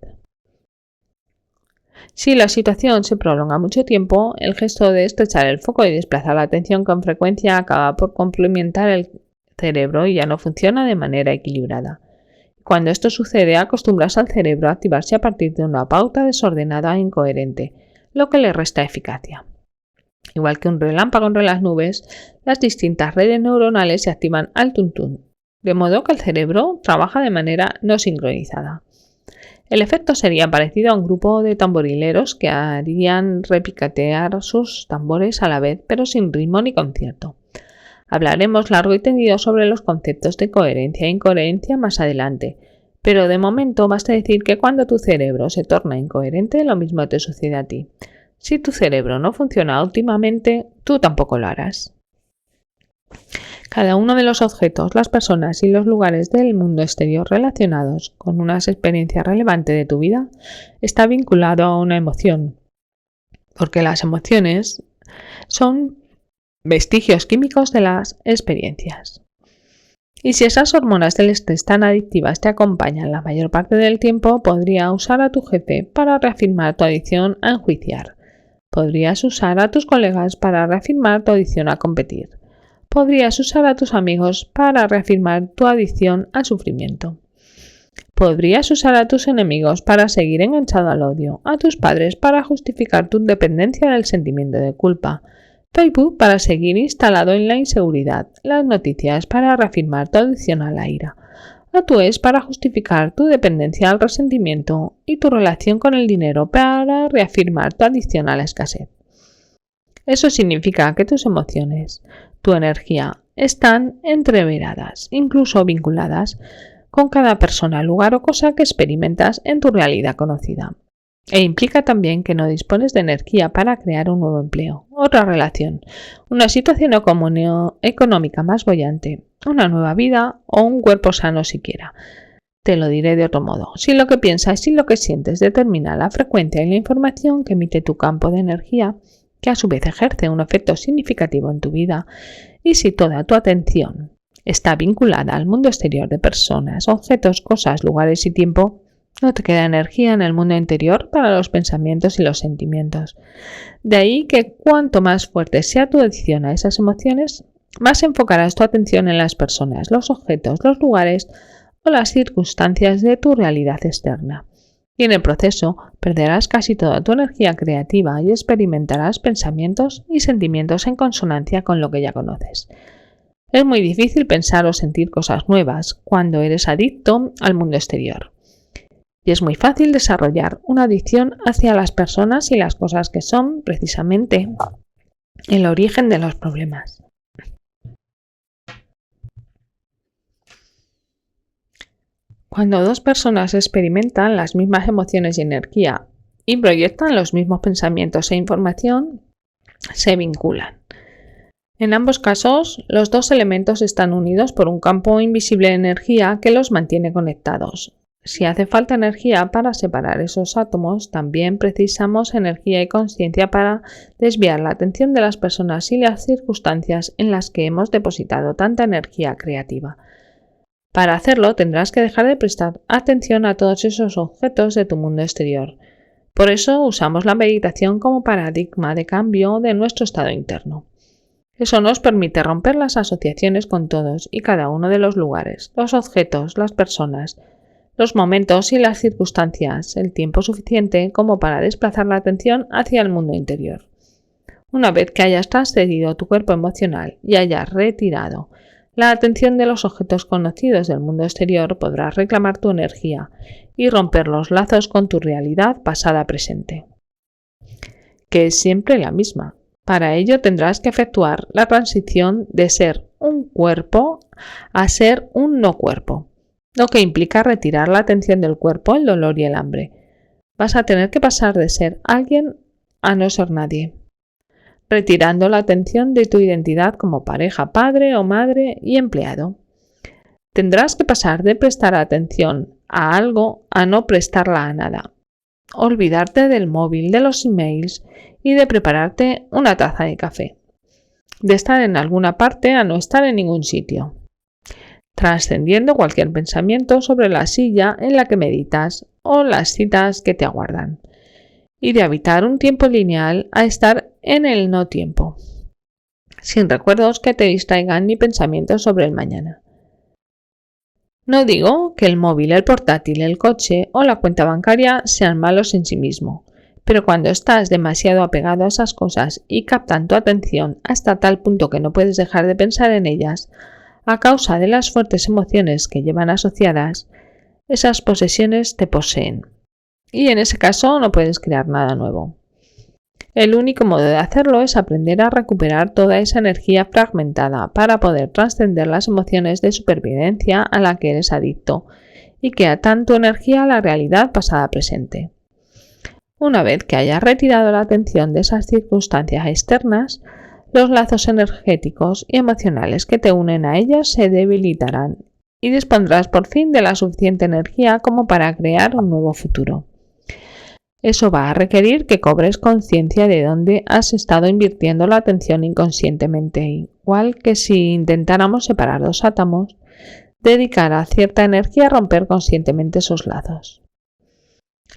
Speaker 1: Si la situación se prolonga mucho tiempo, el gesto de estrechar el foco y desplazar la atención con frecuencia acaba por complementar el cerebro y ya no funciona de manera equilibrada. Cuando esto sucede, acostumbras al cerebro a activarse a partir de una pauta desordenada e incoherente, lo que le resta eficacia. Igual que un relámpago entre las nubes, las distintas redes neuronales se activan al tuntún, de modo que el cerebro trabaja de manera no sincronizada. El efecto sería parecido a un grupo de tamborileros que harían repiquetear sus tambores a la vez, pero sin ritmo ni concierto. Hablaremos largo y tendido sobre los conceptos de coherencia e incoherencia más adelante, pero de momento basta decir que cuando tu cerebro se torna incoherente, lo mismo te sucede a ti. Si tu cerebro no funciona óptimamente, tú tampoco lo harás. Cada uno de los objetos, las personas y los lugares del mundo exterior relacionados con una experiencia relevante de tu vida está vinculado a una emoción, porque las emociones son vestigios químicos de las experiencias. Y si esas hormonas del estrés tan adictivas te acompañan la mayor parte del tiempo, podría usar a tu jefe para reafirmar tu adicción a enjuiciar. Podrías usar a tus colegas para reafirmar tu adicción a competir. Podrías usar a tus amigos para reafirmar tu adicción al sufrimiento. Podrías usar a tus enemigos para seguir enganchado al odio, a tus padres para justificar tu dependencia del sentimiento de culpa, Facebook para seguir instalado en la inseguridad, las noticias para reafirmar tu adicción a la ira, a tu ex para justificar tu dependencia al resentimiento y tu relación con el dinero para reafirmar tu adicción a la escasez. Eso significa que tus emociones, tu energía, están entreveradas, incluso vinculadas con cada persona, lugar o cosa que experimentas en tu realidad conocida. E implica también que no dispones de energía para crear un nuevo empleo, otra relación, una situación económica más boyante, una nueva vida o un cuerpo sano siquiera. Te lo diré de otro modo. Si lo que piensas y lo que sientes determina la frecuencia y la información que emite tu campo de energía, que a su vez ejerce un efecto significativo en tu vida, y si toda tu atención está vinculada al mundo exterior de personas, objetos, cosas, lugares y tiempo, no te queda energía en el mundo interior para los pensamientos y los sentimientos. De ahí que cuanto más fuerte sea tu adicción a esas emociones, más enfocarás tu atención en las personas, los objetos, los lugares o las circunstancias de tu realidad externa. Y en el proceso perderás casi toda tu energía creativa y experimentarás pensamientos y sentimientos en consonancia con lo que ya conoces. Es muy difícil pensar o sentir cosas nuevas cuando eres adicto al mundo exterior. Y es muy fácil desarrollar una adicción hacia las personas y las cosas que son, precisamente, el origen de los problemas. Cuando dos personas experimentan las mismas emociones y energía y proyectan los mismos pensamientos e información, se vinculan. En ambos casos, los dos elementos están unidos por un campo invisible de energía que los mantiene conectados. Si hace falta energía para separar esos átomos, también precisamos energía y conciencia para desviar la atención de las personas y las circunstancias en las que hemos depositado tanta energía creativa. Para hacerlo, tendrás que dejar de prestar atención a todos esos objetos de tu mundo exterior. Por eso usamos la meditación como paradigma de cambio de nuestro estado interno. Eso nos permite romper las asociaciones con todos y cada uno de los lugares, los objetos, las personas, los momentos y las circunstancias, el tiempo suficiente como para desplazar la atención hacia el mundo interior. Una vez que hayas trascendido tu cuerpo emocional y hayas retirado la atención de los objetos conocidos del mundo exterior, podrás reclamar tu energía y romper los lazos con tu realidad pasada-presente, que es siempre la misma. Para ello tendrás que efectuar la transición de ser un cuerpo a ser un no cuerpo, lo que implica retirar la atención del cuerpo, el dolor y el hambre. Vas a tener que pasar de ser alguien a no ser nadie, retirando la atención de tu identidad como pareja, padre o madre y empleado. Tendrás que pasar de prestar atención a algo a no prestarla a nada, olvidarte del móvil, de los emails y de prepararte una taza de café, de estar en alguna parte a no estar en ningún sitio, trascendiendo cualquier pensamiento sobre la silla en la que meditas o las citas que te aguardan, y de habitar un tiempo lineal a estar en el no tiempo, sin recuerdos que te distraigan ni pensamientos sobre el mañana. No digo que el móvil, el portátil, el coche o la cuenta bancaria sean malos en sí mismo, pero cuando estás demasiado apegado a esas cosas y captan tu atención hasta tal punto que no puedes dejar de pensar en ellas, a causa de las fuertes emociones que llevan asociadas, esas posesiones te poseen. Y en ese caso no puedes crear nada nuevo. El único modo de hacerlo es aprender a recuperar toda esa energía fragmentada para poder trascender las emociones de supervivencia a la que eres adicto y que atan tu energía a la realidad pasada-presente. Una vez que hayas retirado la atención de esas circunstancias externas, los lazos energéticos y emocionales que te unen a ellas se debilitarán y dispondrás por fin de la suficiente energía como para crear un nuevo futuro. Eso va a requerir que cobres conciencia de dónde has estado invirtiendo la atención inconscientemente, igual que si intentáramos separar dos átomos, dedicar a cierta energía a romper conscientemente esos lazos.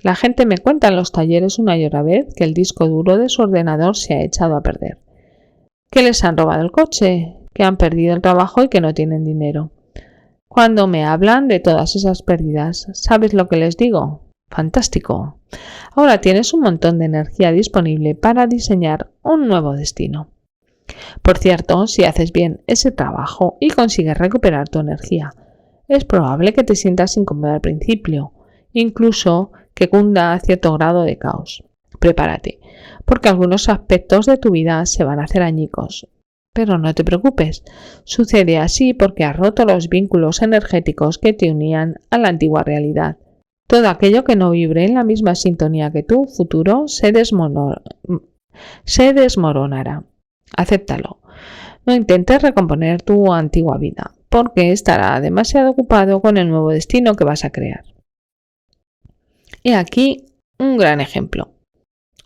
Speaker 1: La gente me cuenta en los talleres una y otra vez que el disco duro de su ordenador se ha echado a perder, que les han robado el coche, que han perdido el trabajo y que no tienen dinero. Cuando me hablan de todas esas pérdidas, ¿sabes lo que les digo? Fantástico. Ahora tienes un montón de energía disponible para diseñar un nuevo destino. Por cierto, si haces bien ese trabajo y consigues recuperar tu energía, es probable que te sientas incómodo al principio, incluso que cunda cierto grado de caos. Prepárate, porque algunos aspectos de tu vida se van a hacer añicos. Pero no te preocupes, sucede así porque has roto los vínculos energéticos que te unían a la antigua realidad. Todo aquello que no vibre en la misma sintonía que tu futuro se desmoronará. Acéptalo. No intentes recomponer tu antigua vida, porque estará demasiado ocupado con el nuevo destino que vas a crear. He aquí un gran ejemplo.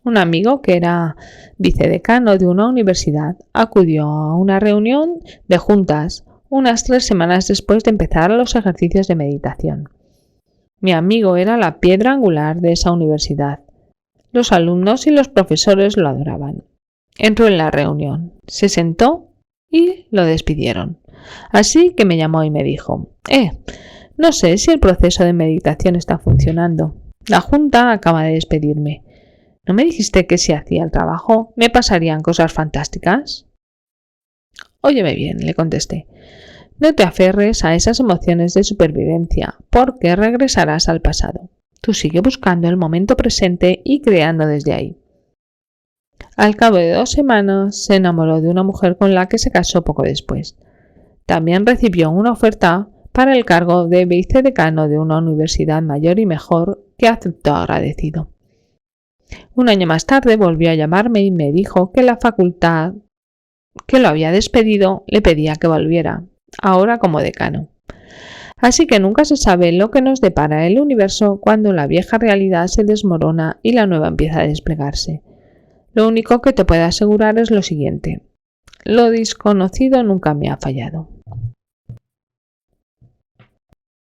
Speaker 1: Un amigo que era vicedecano de una universidad acudió a una reunión de juntas unas 3 semanas después de empezar los ejercicios de meditación. Mi amigo era la piedra angular de esa universidad. Los alumnos y los profesores lo adoraban. Entró en la reunión, se sentó y lo despidieron. Así que me llamó y me dijo: no sé si el proceso de meditación está funcionando. La junta acaba de despedirme. ¿No me dijiste que si hacía el trabajo me pasarían cosas fantásticas? Óyeme bien, le contesté. No te aferres a esas emociones de supervivencia, porque regresarás al pasado. Tú sigue buscando el momento presente y creando desde ahí. Al cabo de 2 semanas se enamoró de una mujer con la que se casó poco después. También recibió una oferta para el cargo de vicedecano de una universidad mayor y mejor, que aceptó agradecido. Un año más tarde volvió a llamarme y me dijo que la facultad que lo había despedido le pedía que volviera, ahora como decano. Así que nunca se sabe lo que nos depara el universo cuando la vieja realidad se desmorona y la nueva empieza a desplegarse. Lo único que te puedo asegurar es lo siguiente: lo desconocido nunca me ha fallado.